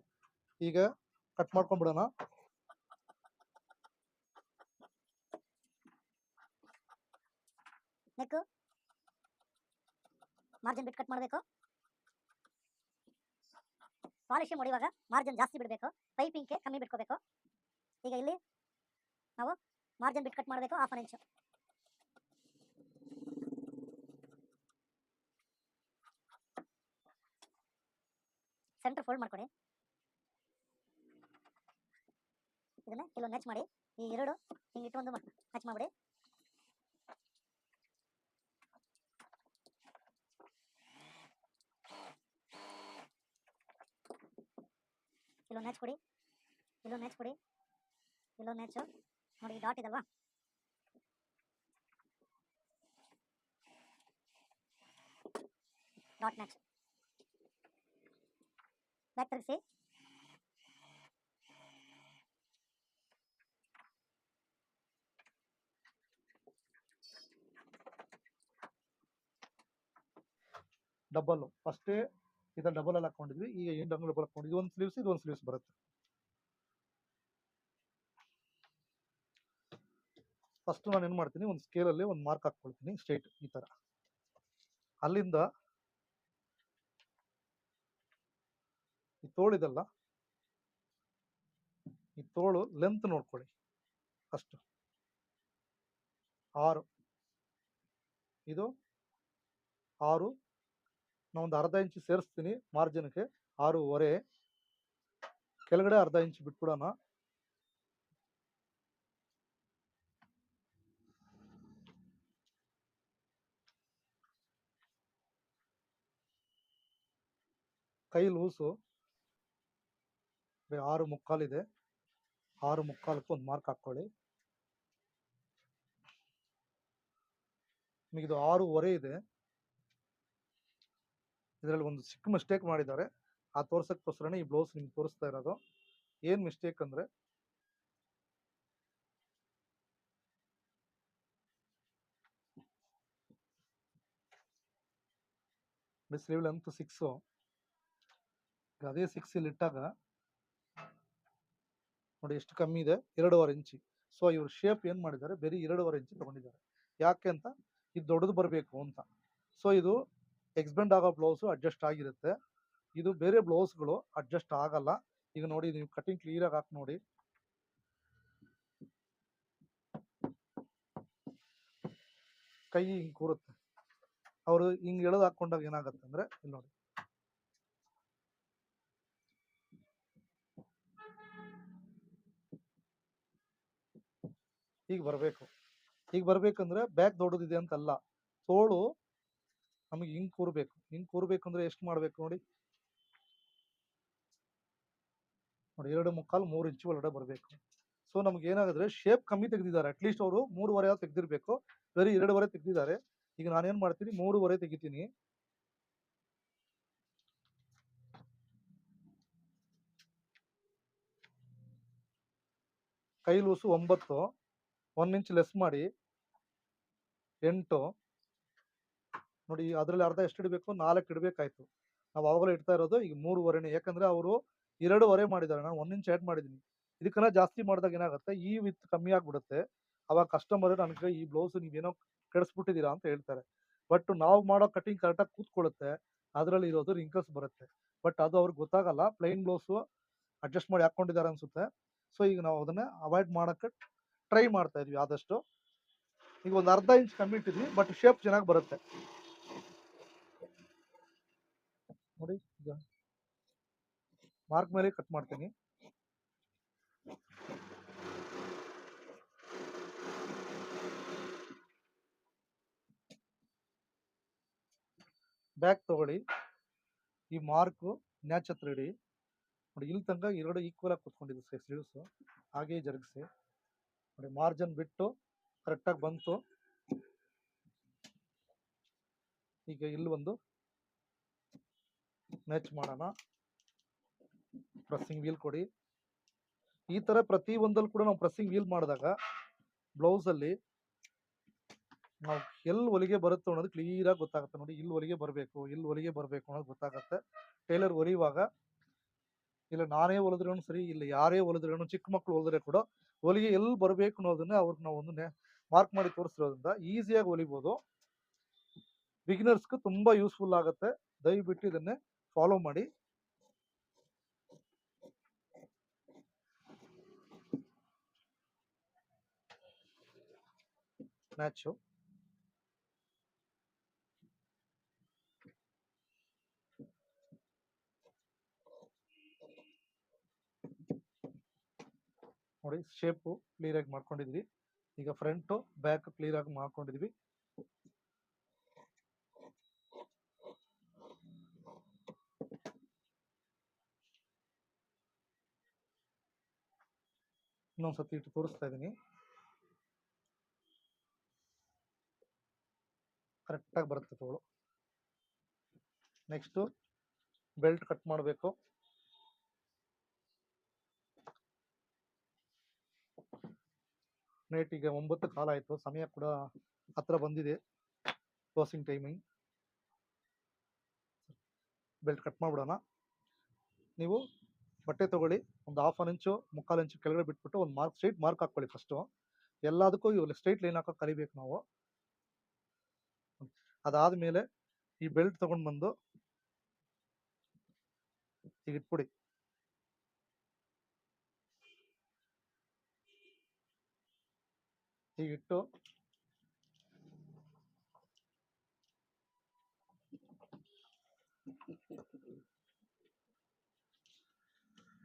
ಈಗ ಕಟ್ ಮಾಡ್ಕೊಂಡ್ಬಿಡೋಣ. ನೆಕ್ ಮಾರ್ಜಿನ್ ಬಿಟ್ಟು ಕಟ್ ಮಾಡಬೇಕು. ಪಾಲಿಶ್ ಹೊಡೆಯುವಾಗ ಮಾರ್ಜಿನ್ ಜಾಸ್ತಿ ಬಿಡಬೇಕು, ಪೈಪಿಂಗ್ಗೆ ಕಮ್ಮಿ ಬಿಟ್ಕೋಬೇಕು. ಈಗ ಇಲ್ಲಿ ನಾವು ಮಾರ್ಜಿನ್ ಬಿಟ್ಟು ಕಟ್ ಮಾಡಬೇಕು, 1/2 ಇಂಚ್. ಸೆಂಟರ್ ಫೋಲ್ಡ್ ಮಾಡ್ಕೊಳ್ಳಿ. ಇದನ್ನ ಕೆಲವು ನೆಚ್ ಮಾಡಿ, ಈ ಎರಡು ಹಿಂಗೆ ಇಟ್ಟು ಒಂದು ನೆಚ್ ಮಾಡಿಬಿಡಿ. ಇಲ್ಲೊಂದು ನೆಚ್ ಕೊಡಿ, ಇಲ್ಲೊಂದು ನೆಚ್ ಕೊಡಿ, ಇಲ್ಲೊಂದು ನೆಚ್ ನೋಡಿ. ಡಾಟ್ ಇದಲ್ವಾ, ಡಾಟ್ ನೆಚ್ ಬ್ಯಾಕ್ ತಿರುಗಿಸಿ. ಡಬಲ್ ಫಸ್ಟೇ ಇದನ್ನ ಡಬಲ್ ಅಲ್ಲಿ ಹಾಕೊಂಡಿದ್ವಿ, ಈಗ ಏನು ಡಬಲ್ ಹಾಕೊಂಡಿದ್ವಿ. ಒಂದು ಸ್ಲೀವ್ಸ್ ಇದು ಒಂದು ಸ್ಲೀವ್ಸ್ ಬರುತ್ತೆ. ಫಸ್ಟ್ ನಾನು ಏನು ಮಾಡ್ತೀನಿ, ಒಂದು ಸ್ಕೇಲಲ್ಲಿ ಒಂದು ಮಾರ್ಕ್ ಹಾಕ್ಕೊಳ್ತೀನಿ ಸ್ಟ್ರೈಟ್ ಈ ಥರ. ಅಲ್ಲಿಂದ ಈ ತೋಳಿದಲ್ಲ, ಈ ತೋಳು ಲೆಂತ್ ನೋಡ್ಕೊಳ್ಳಿ. ಫಸ್ಟ್ 6, ಇದು 6, ನಾವೊಂದು ಅರ್ಧ ಇಂಚು ಸೇರಿಸ್ತೀನಿ ಮಾರ್ಜಿನ್ಗೆ, 6.5. ಕೆಳಗಡೆ ಅರ್ಧ ಇಂಚು ಬಿಟ್ಬಿಡೋಣ. ಕೈ ಲೂಸು 6.25 ಇದೆ, 6.25ಕ್ಕೆ ಒಂದು ಮಾರ್ಕ್ ಹಾಕ್ಕೊಳ್ಳಿ. ನಿಮಗಿದು 6.25 ಇದೆ. ಇದರಲ್ಲಿ ಒಂದು ಚಿಕ್ಕ ಮಿಸ್ಟೇಕ್ ಮಾಡಿದ್ದಾರೆ, ಆ ತೋರ್ಸಕ್ಕೋಸ್ಕರನೇ ಈ ಬ್ಲೌಸ್ ನಿಮ್ಗೆ ತೋರಿಸ್ತಾ ಇರೋದು. ಏನು ಮಿಸ್ಟೇಕ್ ಅಂದರೆ, ಸ್ಲೀವ್ ಲೆಂತ್ 6, ಅದೇ 6 ಇಲ್ಲಿ ಇಟ್ಟಾಗ ನೋಡಿ ಎಷ್ಟು ಕಮ್ಮಿ ಇದೆ, 2.5 ಇಂಚು. ಸೊ ಇವ್ರ ಶೇಪ್ ಏನು ಮಾಡಿದ್ದಾರೆ, ಬರೀ 2.5 ಇಂಚು ತಗೊಂಡಿದ್ದಾರೆ. ಯಾಕೆ ಅಂತ, ಇದು ದೊಡ್ಡದು ಬರಬೇಕು ಅಂತ. ಸೊ ಇದು ಎಕ್ಸ್ಬೆಂಡ್ ಆಗೋ ಬ್ಲೌಸು ಅಡ್ಜಸ್ಟ್ ಆಗಿರುತ್ತೆ, ಇದು ಬೇರೆ ಬ್ಲೌಸ್ಗಳು ಅಡ್ಜಸ್ಟ್ ಆಗಲ್ಲ. ಈಗ ನೋಡಿ, ನೀವು ಕಟಿಂಗ್ ಕ್ಲಿಯರಾಗಿ ಹಾಕಿ ನೋಡಿ. ಕೈ ಹಿಂಗೆ ಕೂರುತ್ತೆ, ಅವರು ಹಿಂಗೆ ಎಳೆದು ಹಾಕೊಂಡಾಗ ಏನಾಗುತ್ತೆ ಅಂದರೆ, ಇಲ್ಲಿ ನೋಡಿ ಈಗ ಬರಬೇಕು. ಈಗ ಬರ್ಬೇಕಂದ್ರೆ ಬ್ಯಾಕ್ ದೊಡ್ಡದಿದೆ ಅಂತಲ್ಲ, ತೋಳು ನಮಗೆ ಹಿಂಗೆ ಕೂರ್ಬೇಕು. ಹಿಂಗೆ ಕೂರ್ಬೇಕಂದ್ರೆ ಎಷ್ಟು ಮಾಡಬೇಕು ನೋಡಿ, 2.25 3 ಇಂಚು ಒಳಗಡೆ ಬರಬೇಕು. ಸೊ ನಮ್ಗೆ ಏನಾಗಿದ್ರೆ ಶೇಪ್ ಕಮ್ಮಿ ತೆಗೆದಿದ್ದಾರೆ. ಅಟ್ಲೀಸ್ಟ್ ಅವರು 3.5 ತೆಗೆದಿರ್ಬೇಕು, ಬರೀ 2.5 ತೆಗೆದಿದ್ದಾರೆ. ಈಗ ನಾನೇನು ಮಾಡ್ತೀನಿ, 3.5 ತೆಗಿತೀನಿ. ಕೈ ಲೂಸು 9, 1 ಇಂಚ್ ಲೆಸ್ ಮಾಡಿ 8 ನೋಡಿ. ಅದರಲ್ಲಿ ಅರ್ಧ ಎಷ್ಟು ಇಡಬೇಕು, 4 ಇಡಬೇಕಾಯ್ತು. ನಾವು ಅವಾಗಲೇ ಇಡ್ತಾ ಇರೋದು ಈಗ 3.5ನೇ, ಯಾಕಂದ್ರೆ ಅವರು 2.5 ಮಾಡಿದ್ದಾರೆ, ನಾನು 1 ಇಂಚ್ ಆ್ಯಡ್ ಮಾಡಿದ್ದೀನಿ. ಇದಕ್ಕೆಲ್ಲ ಜಾಸ್ತಿ ಮಾಡಿದಾಗ ಏನಾಗುತ್ತೆ, ಈ ವಿತ್ ಕಮ್ಮಿ ಆಗಿಬಿಡುತ್ತೆ. ಅವಾಗ ಕಸ್ಟಮರ್ ನನಗೆ ಈ ಬ್ಲೌಸ್ ನೀವೇನೋ ಕೆಡಿಸ್ಬಿಟ್ಟಿದ್ದೀರಾ ಅಂತ ಹೇಳ್ತಾರೆ. ಬಟ್ ನಾವು ಮಾಡೋ ಕಟಿಂಗ್ ಕರೆಕ್ಟಾಗಿ ಕೂತ್ಕೊಳ್ಳುತ್ತೆ, ಅದರಲ್ಲಿ ಇರೋದು ರಿಂಕಲ್ಸ್ ಬರುತ್ತೆ. ಬಟ್ ಅದು ಅವ್ರಿಗೆ ಗೊತ್ತಾಗಲ್ಲ, ಪ್ಲೈನ್ ಬ್ಲೌಸು ಅಡ್ಜಸ್ಟ್ ಮಾಡಿ ಹಾಕ್ಕೊಂಡಿದ್ದಾರೆ ಅನಿಸುತ್ತೆ. ಸೊ ಈಗ ನಾವು ಅದನ್ನು ಅವಾಯ್ಡ್ ಮಾಡೋಕ್ಕೆ ಟ್ರೈ ಮಾಡ್ತಾ ಇದ್ವಿ ಆದಷ್ಟು. ಈಗ ಒಂದು ಅರ್ಧ ಇಂಚ್ ಕಮ್ಮಿ ಇಟ್ಟಿದ್ವಿ, ಬಟ್ ಶೇಪ್ ಚೆನ್ನಾಗಿ ಬರುತ್ತೆ. ನೋಡಿ ಈಗ ಮಾರ್ಕ್ ಮೇಲೆ ಕಟ್ ಮಾಡ್ತೀನಿ. ಬ್ಯಾಕ್ ತಗೊಳ್ಳಿ, ಈ ಮಾರ್ಕು ನ್ಯಾಚ್ ಹತ್ರ ಇಡಿ. ನೋಡಿ ಇಲ್ಲಿ ತನಕ ಎರಡು ಈಕ್ವಲ್ ಆಗಿ ಕುತ್ಕೊಂಡಿದೆ ಸ್ಲೀವ್ಸು, ಹಾಗೆ ಜರುಗಿಸಿ. ನೋಡಿ ಮಾರ್ಜಿನ್ ಬಿಟ್ಟು ಕರೆಕ್ಟಾಗಿ ಬಂತು. ಈಗ ಇಲ್ಲಿ ಒಂದು ಮ್ಯಾಚ್ ಮಾಡೋಣ. ಪ್ರೆಸ್ಸಿಂಗ್ ವೀಲ್ ಕೊಡಿ. ಈ ತರ ಪ್ರತಿ ಒಂದಲ್ಲಿ ಕೂಡ ನಾವು ಪ್ರೆಸ್ಸಿಂಗ್ ವೀಲ್ ಮಾಡಿದಾಗ ಬ್ಲೌಸಲ್ಲಿ ನಾವು ಎಲ್ಲಿ ಹೊಲಿಗೆ ಬರುತ್ತೋ ಅನ್ನೋದು ಕ್ಲಿಯರಾಗಿ ಗೊತ್ತಾಗುತ್ತೆ. ನೋಡಿ ಇಲ್ಲಿ ಹೊಲಿಗೆ ಬರಬೇಕು, ಇಲ್ಲಿ ಹೊಲಿಗೆ ಬರಬೇಕು ಅನ್ನೋದು ಗೊತ್ತಾಗುತ್ತೆ. ಟೈಲರ್ ಹೊಲಿಯುವಾಗ ಇಲ್ಲ ನಾನೇ ಹೊಲಿದ್ರೂ ಸರಿ, ಇಲ್ಲ ಯಾರೇ ಹೊಲಿದ್ರೂ, ಚಿಕ್ಕ ಮಕ್ಕಳು ಹೊಲಿದ್ರೆ ಕೂಡ ಹೊಲಿಗೆ ಎಲ್ಲಿ ಬರಬೇಕು ಅನ್ನೋದನ್ನ ಅವ್ರಿಗೆ ನಾವು ಒಂದು ಮಾರ್ಕ್ ಮಾಡಿ ತೋರಿಸಿರೋದ್ರಿಂದ ಈಸಿಯಾಗಿ ಹೊಲಿಬೋದು. ಬಿಗಿನರ್ಸ್ಗೂ ತುಂಬಾ ಯೂಸ್ಫುಲ್ ಆಗುತ್ತೆ. ದಯವಿಟ್ಟು ಇದನ್ನೇ ಫಾಲೋ ಮಾಡಿ. ಮ್ಯಾಚು ನೋಡಿ, ಶೇಪು ಕ್ಲಿಯರ್ ಆಗಿ ಮಾಡ್ಕೊಂಡಿದ್ವಿ. ಈಗ ಫ್ರಂಟು ಬ್ಯಾಕ್ ಕ್ಲಿಯರ್ ಆಗಿ ಮಾಡ್ಕೊಂಡಿದ್ವಿ. ಇನ್ನೊಂದ್ಸತಿ ಇಟ್ಟು ತೋರಿಸ್ತಾ ಇದ್ದೀನಿ. ಕರೆಕ್ಟಾಗಿ ಬರುತ್ತೆ ತೋಳು. ನೆಕ್ಸ್ಟು ಬೆಲ್ಟ್ ಕಟ್ ಮಾಡಬೇಕು. ನೈಟ್ ಈಗ 9 ಕಾಲ ಆಯಿತು, ಸಮಯ ಕೂಡ ಹತ್ರ ಬಂದಿದೆ, ಕ್ಲೋಸಿಂಗ್ ಟೈಮಿಂಗ್. ಬೆಲ್ಟ್ ಕಟ್ ಮಾಡಿಬಿಡೋಣ. ನೀವು ಬಟ್ಟೆ ತಗೊಳ್ಳಿ, ಒಂದು 1/2 ಇಂಚು 3/4 ಇಂಚು ಕೆಳಗಡೆ ಬಿಟ್ಬಿಟ್ಟು ಒಂದು ಮಾರ್ಕ್, ಸ್ಟ್ರೈಟ್ ಮಾರ್ಕ್ ಹಾಕ್ಕೊಳ್ಳಿ. ಫಸ್ಟು ಎಲ್ಲದಕ್ಕೂ ಇವಾಗ ಸ್ಟ್ರೈಟ್ ಲೈನ್ ಹಾಕೋ ಕಲಿಬೇಕು ನಾವು. ಅದಾದಮೇಲೆ ಈ ಬೆಲ್ಟ್ ತಗೊಂಡು ಬಂದು ಈಗ ಇಟ್ಬಿಡಿ. ಹೀಗಿಟ್ಟು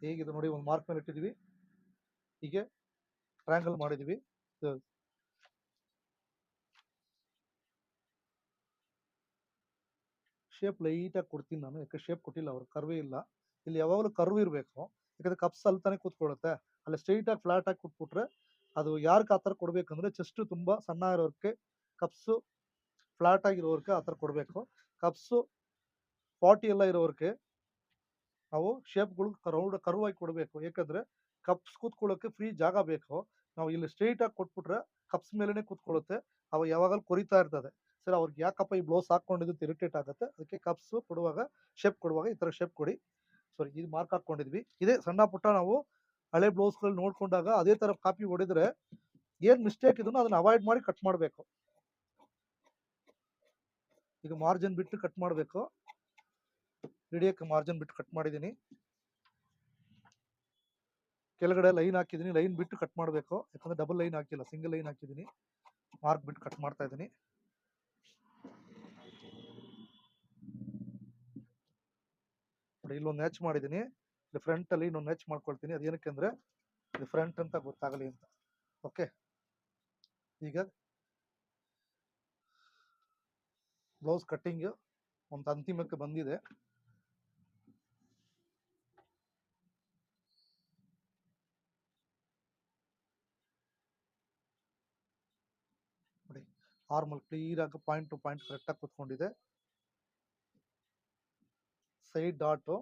ಹೇಗಿದೆ ನೋಡಿ, ಒಂದು ಮಾರ್ಕ್ ಮೇಲೆ ಇಟ್ಟಿದ್ದೀವಿ. ಹೀಗೆ ಟ್ರಯಾಂಗಲ್ ಮಾಡಿದ್ದೀವಿ. ಶೇಪ್ ಲೈಟಾಗಿ ಕೊಡ್ತೀನಿ ನಾನು, ಯಾಕೆ ಶೇಪ್ ಕೊಟ್ಟಿಲ್ಲ ಅವರು, ಕರ್ವೇ ಇಲ್ಲ. ಇಲ್ಲಿ ಯಾವಾಗಲೂ ಕರ್ವ್ ಇರಬೇಕು, ಯಾಕಂದ್ರೆ ಕಪ್ಸ್ ಅಲ್ಲಿ ತಾನೇ ಕೂತ್ಕೊಳ್ಳುತ್ತೆ. ಅಲ್ಲಿ ಸ್ಟ್ರೈಟಾಗಿ ಫ್ಲಾಟಾಗಿ ಕೊಟ್ಬಿಟ್ರೆ ಅದು ಯಾರಿಗೆ ಆ ಥರ ಕೊಡಬೇಕಂದ್ರೆ ಚೆಸ್ಟು ತುಂಬ ಸಣ್ಣ ಇರೋರಿಗೆ, ಕಪ್ಸು ಫ್ಲಾಟ್ ಆಗಿರೋರಿಗೆ ಆ ಥರ ಕೊಡಬೇಕು. ಕಪ್ಸು 40 ಎಲ್ಲ ಇರೋರಿಗೆ ನಾವು ಶೇಪ್ಗಳು ಕರ್ವ್ ಆಗಿ ಕೊಡಬೇಕು. ಯಾಕಂದ್ರೆ ಕಪ್ಸ್ ಕೂತ್ಕೊಳ್ಳೋಕೆ ಫ್ರೀ ಜಾಗ ಬೇಕು. ನಾವು ಇಲ್ಲಿ ಸ್ಟ್ರೈಟಾಗಿ ಕೊಟ್ಬಿಟ್ರೆ ಕಪ್ಸ್ ಮೇಲೆನೆ ಕೂತ್ಕೊಳ್ಳುತ್ತೆ, ಅವಾಗ ಯಾವಾಗಲೂ ಕೊರಿತಾ ಇರ್ತದೆ. ಸರ್ ಅವ್ರಿಗೆ ಯಾಕಪ್ಪ ಈ ಬ್ಲೌಸ್ ಹಾಕೊಂಡಿದ್ದು ಇರಿಟೇಟ್ ಆಗುತ್ತೆ. ಅದಕ್ಕೆ ಕಪ್ಸ್ ಕೊಡುವಾಗ, ಶೇಪ್ ಕೊಡುವಾಗ ಈ ಥರ ಶೇಪ್ ಕೊಡಿ. ಸಾರಿ, ಇದು ಮಾರ್ಕ್ ಹಾಕ್ಕೊಂಡಿದ್ವಿ. ಇದೇ ಸಣ್ಣ ಪುಟ್ಟ ನಾವು ಹಳೆ ಬ್ಲೌಸ್ಗಳು ನೋಡ್ಕೊಂಡಾಗ ಅದೇ ಥರ ಕಾಪಿ ಹೊಡೆದ್ರೆ ಏನು ಮಿಸ್ಟೇಕ್ ಇದನ್ನು ಅದನ್ನ ಅವಾಯ್ಡ್ ಮಾಡಿ ಕಟ್ ಮಾಡಬೇಕು. ಈಗ ಮಾರ್ಜಿನ್ ಬಿಟ್ಟು ಕಟ್ ಮಾಡಬೇಕು. ಹಿಡಿಯಕ್ಕೆ ಮಾರ್ಜಿನ್ ಬಿಟ್ಟು ಕಟ್ ಮಾಡಿದ್ದೀನಿ. ಕೆಳಗಡೆ ಲೈನ್ ಹಾಕಿದ್ದೀನಿ, ಲೈನ್ ಬಿಟ್ಟು ಕಟ್ ಮಾಡಬೇಕು. ಯಾಕಂದ್ರೆ ಡಬಲ್ ಲೈನ್ ಹಾಕಿಲ್ಲ, ಸಿಂಗಲ್ ಲೈನ್ ಹಾಕಿದ್ದೀನಿ. ಮಾರ್ಕ್ ಬಿಟ್ಟು ಕಟ್ ಮಾಡ್ತಾ ಇದ್ದೀನಿ. ನೋಡಿ, ಇಲ್ಲೊಂದು ನ್ಯಾಚ್ ಮಾಡಿದ್ದೀನಿ. ಇಲ್ಲಿ ಫ್ರಂಟ್ ಅಲ್ಲಿ ಇನ್ನೊಂದು ನ್ಯಾಚ್ ಮಾಡ್ಕೊಳ್ತೀನಿ. ಅದೇನಕ್ಕೆ ಅಂದ್ರೆ ಇದು ಫ್ರಂಟ್ ಅಂತ ಗೊತ್ತಾಗಲಿ ಅಂತ. ಓಕೆ, ಈಗ ಬ್ಲೌಸ್ ಕಟ್ಟಿಂಗ್ ಒಂದು ಅಂತಿಮಕ್ಕೆ ಬಂದಿದೆ. ನೋಡಿ, ಆರ್ಮಲ್ ಕ್ಲಿಯರ್ ಆಗಿ ಪಾಯಿಂಟ್ ಟು ಪಾಯಿಂಟ್ ಕರೆಕ್ಟಾಗಿ ಕೂತ್ಕೊಂಡಿದೆ. ಸೈಡ್ ಡಾಟು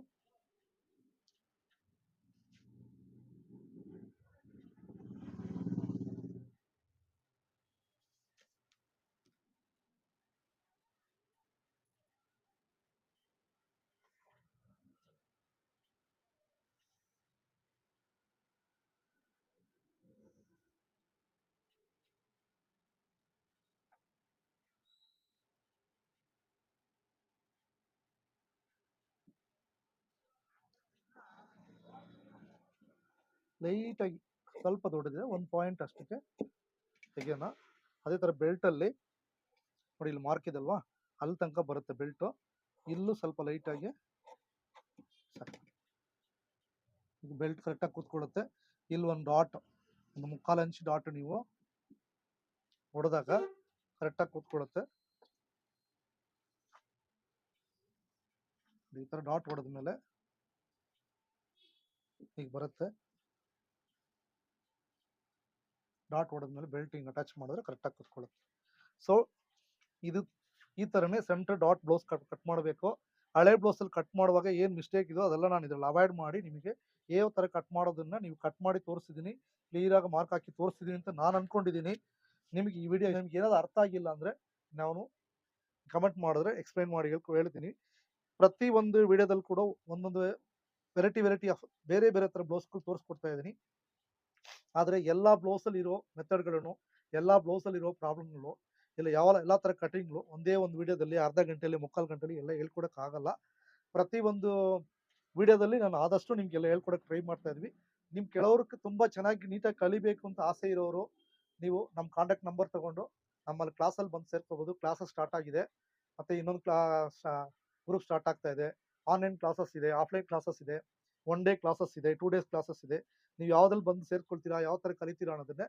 ಲೈಟಾಗಿ ಸ್ವಲ್ಪ ದೊಡ್ಡದಿದೆ, 1 ಪಾಯಿಂಟ್ ಅಷ್ಟಕ್ಕೆ ತೆಗೆಯೋಣ. ಅದೇ ಥರ ಬೆಲ್ಟಲ್ಲಿ ನೋಡಿ, ಇಲ್ಲಿ ಮಾರ್ಕ್ ಇದಲ್ವಾ, ಅಲ್ಲಿ ತನಕ ಬರುತ್ತೆ ಬೆಲ್ಟು. ಇಲ್ಲೂ ಸ್ವಲ್ಪ ಲೈಟಾಗಿ ಈಗ ಬೆಲ್ಟ್ ಕರೆಕ್ಟಾಗಿ ಕೂತ್ಕೊಳ್ಳುತ್ತೆ. ಇಲ್ಲಿ ಒಂದು ಡಾಟ್, ಒಂದು 3/4 ಇಂಚ್ ಡಾಟ್ ನೀವು ಹೊಡೆದಾಗ ಕರೆಕ್ಟಾಗಿ ಕೂತ್ಕೊಳ್ಳುತ್ತೆ. ಈ ಥರ ಡಾಟ್ ಹೊಡೆದ್ಮೇಲೆ ಈಗ ಬರುತ್ತೆ. ಡಾಟ್ ಹೊಡೆದ್ಮೇಲೆ ಬೆಲ್ಟ್ ಹಿಂಗೆ ಅಟ್ಯಾಚ್ ಮಾಡಿದ್ರೆ ಕರೆಕ್ಟಾಗಿ ಕೂತ್ಕೊಳ್ಳುತ್ತೆ. ಸೊ ಇದು ಈ ಥರನೇ ಸೆಂಟರ್ ಡಾಟ್ ಬ್ಲೌಸ್ ಕಟ್ ಮಾಡಬೇಕು. ಹಳೆ ಬ್ಲೌಸಲ್ಲಿ ಕಟ್ ಮಾಡುವಾಗ ಏನು ಮಿಸ್ಟೇಕ್ ಇದೋ ಅದೆಲ್ಲ ನಾನು ಇದ್ರಲ್ಲಿ ಅವಾಯ್ಡ್ ಮಾಡಿ ನಿಮಗೆ ಯಾವ ಥರ ಕಟ್ ಮಾಡೋದನ್ನ ನೀವು ಕಟ್ ಮಾಡಿ ತೋರಿಸಿದ್ದೀನಿ, ಕ್ಲಿಯರಾಗಿ ಮಾರ್ಕ್ ಹಾಕಿ ತೋರಿಸಿದ್ದೀನಿ ಅಂತ ನಾನು ಅಂದ್ಕೊಂಡಿದ್ದೀನಿ. ನಿಮಗೆ ಈ ವಿಡಿಯೋ ನಿಮ್ಗೆ ಏನಾದ್ರು ಅರ್ಥ ಆಗಿಲ್ಲ ಅಂದರೆ ನಾನು ಕಮೆಂಟ್ ಮಾಡಿದ್ರೆ ಎಕ್ಸ್ಪ್ಲೈನ್ ಮಾಡಿ ಹೇಳ್ತೀನಿ. ಪ್ರತಿ ಒಂದು ವಿಡಿಯೋದಲ್ಲಿ ಕೂಡ ಒಂದೊಂದು ವೆರೈಟಿ ಆಫ್ ಬೇರೆ ಬೇರೆ ಥರ ಬ್ಲೌಸ್ಗಳು ತೋರಿಸ್ಕೊಡ್ತಾ ಇದ್ದೀನಿ. ಆದರೆ ಎಲ್ಲ ಬ್ಲೌಸಲ್ಲಿ ಇರೋ ಮೆಥಡ್ಗಳನ್ನು, ಎಲ್ಲ ಬ್ಲೌಸಲ್ಲಿ ಇರೋ ಪ್ರಾಬ್ಲಮ್ಗಳು, ಎಲ್ಲ ಥರ ಕಟಿಂಗ್ಗಳು ಒಂದೇ ಒಂದು ವಿಡಿಯೋದಲ್ಲಿ ಅರ್ಧ ಗಂಟೆಯಲ್ಲಿ, ಮುಕ್ಕಾಲು ಗಂಟೆಯಲ್ಲಿ ಎಲ್ಲ ಹೇಳ್ಕೊಡೋಕ್ಕಾಗಲ್ಲ. ಪ್ರತಿ ಒಂದು ವಿಡಿಯೋದಲ್ಲಿ ನಾನು ಆದಷ್ಟು ನಿಮಗೆಲ್ಲ ಹೇಳ್ಕೊಡೋಕೆ ಟ್ರೈ ಮಾಡ್ತಾ ಇದ್ವಿ. ನಿಮ್ಮ ಕೆಲವ್ರಿಗೆ ತುಂಬ ಚೆನ್ನಾಗಿ ನೀಟಾಗಿ ಕಲಿಬೇಕು ಅಂತ ಆಸೆ ಇರೋರು ನೀವು ನಮ್ಮ ಕಾಂಟ್ಯಾಕ್ಟ್ ನಂಬರ್ ತೊಗೊಂಡು ನಮ್ಮಲ್ಲಿ ಕ್ಲಾಸಲ್ಲಿ ಬಂದು ಸೇರ್ಕೋಬೋದು. ಕ್ಲಾಸಸ್ ಸ್ಟಾರ್ಟ್ ಆಗಿದೆ. ಮತ್ತು ಇನ್ನೊಂದು ಗ್ರೂಪ್ ಸ್ಟಾರ್ಟ್ ಆಗ್ತಾ ಇದೆ. ಆನ್ಲೈನ್ ಕ್ಲಾಸಸ್ ಇದೆ, ಆಫ್ಲೈನ್ ಕ್ಲಾಸಸ್ ಇದೆ, 1 ಡೇ ಕ್ಲಾಸಸ್ ಇದೆ, 2 ಡೇಸ್ ಕ್ಲಾಸಸ್ ಇದೆ. ನೀವು ಯಾವುದ್ರಲ್ಲಿ ಬಂದು ಸೇರ್ಕೊಳ್ತೀರಾ, ಯಾವ ಥರ ಕಲಿತೀರಾ ಅನ್ನೋದನ್ನೇ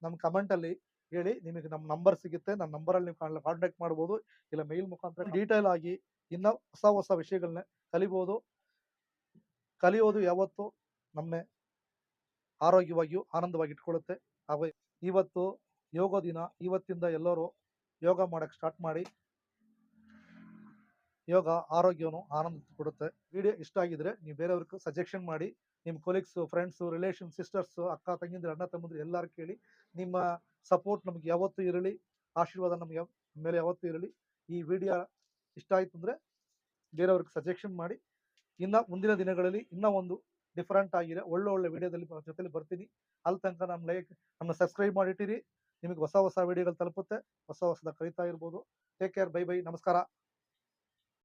ನಮ್ಮ ಕಮೆಂಟಲ್ಲಿ ಹೇಳಿ. ನಿಮಗೆ ನಮ್ಮ ನಂಬರ್ ಸಿಗುತ್ತೆ. ನನ್ನ ನಂಬರಲ್ಲಿ ನೀವು ಕಾಂಟ್ಯಾಕ್ಟ್ ಮಾಡ್ಬೋದು, ಇಲ್ಲ ಮೇಲ್ ಮುಖಾಂತರ ಡೀಟೇಲ್ ಆಗಿ ಇನ್ನೂ ಹೊಸ ವಿಷಯಗಳನ್ನ ಕಲಿಬೋದು. ಕಲಿಯೋದು ಯಾವತ್ತೂ ನಮ್ಮನ್ನೇ ಆರೋಗ್ಯವಾಗಿಯೂ ಆನಂದವಾಗಿ ಇಟ್ಕೊಳ್ಳುತ್ತೆ. ಹಾಗೂ ಇವತ್ತು ಯೋಗ ದಿನ. ಇವತ್ತಿಂದ ಎಲ್ಲರೂ ಯೋಗ ಮಾಡೋಕ್ಕೆ ಸ್ಟಾರ್ಟ್ ಮಾಡಿ. ಯೋಗ ಆರೋಗ್ಯವನ್ನು ಆನಂದ ಕೊಡುತ್ತೆ. ವಿಡಿಯೋ ಇಷ್ಟ ಆಗಿದ್ರೆ ನೀವು ಬೇರೆಯವ್ರಿಗೆ ಸಜೆಷನ್ ಮಾಡಿ. ನಿಮ್ಮ ಕೊಲೀಗ್ಸು, ಫ್ರೆಂಡ್ಸು, ರಿಲೇಷನ್, ಸಿಸ್ಟರ್ಸು, ಅಕ್ಕ ತಂಗಿದ್ರು, ಅಣ್ಣ ತಮ್ಮಂದ್ರು ಎಲ್ಲರೂ ಕೇಳಿ. ನಿಮ್ಮ ಸಪೋರ್ಟ್ ನಮಗೆ ಯಾವತ್ತೂ ಇರಲಿ, ಆಶೀರ್ವಾದ ನಮಗೆ ಮೇಲೆ ಯಾವತ್ತೂ ಇರಲಿ. ಈ ವಿಡಿಯೋ ಇಷ್ಟ ಆಯಿತು ಅಂದರೆ ಬೇರೆಯವ್ರಿಗೆ ಸಜೆಷನ್ ಮಾಡಿ. ಇನ್ನು ಮುಂದಿನ ದಿನಗಳಲ್ಲಿ ಇನ್ನೂ ಒಂದು ಡಿಫ್ರೆಂಟ್ ಆಗಿರೋ ಒಳ್ಳೆ ವಿಡಿಯೋದಲ್ಲಿ ಜೊತೆಲಿ ಬರ್ತೀನಿ. ಅಲ್ಲಿ ತನಕ ನಮ್ಮ ಸಬ್ಸ್ಕ್ರೈಬ್ ಮಾಡಿಟ್ಟಿರಿ. ನಿಮಗೆ ಹೊಸ ವಿಡಿಯೋಗಳು ತಲುಪುತ್ತೆ. ಹೊಸದಾಗಿ ಕಲಿತಾ ಇರ್ಬೋದು. Take care. ಬೈ. ನಮಸ್ಕಾರ.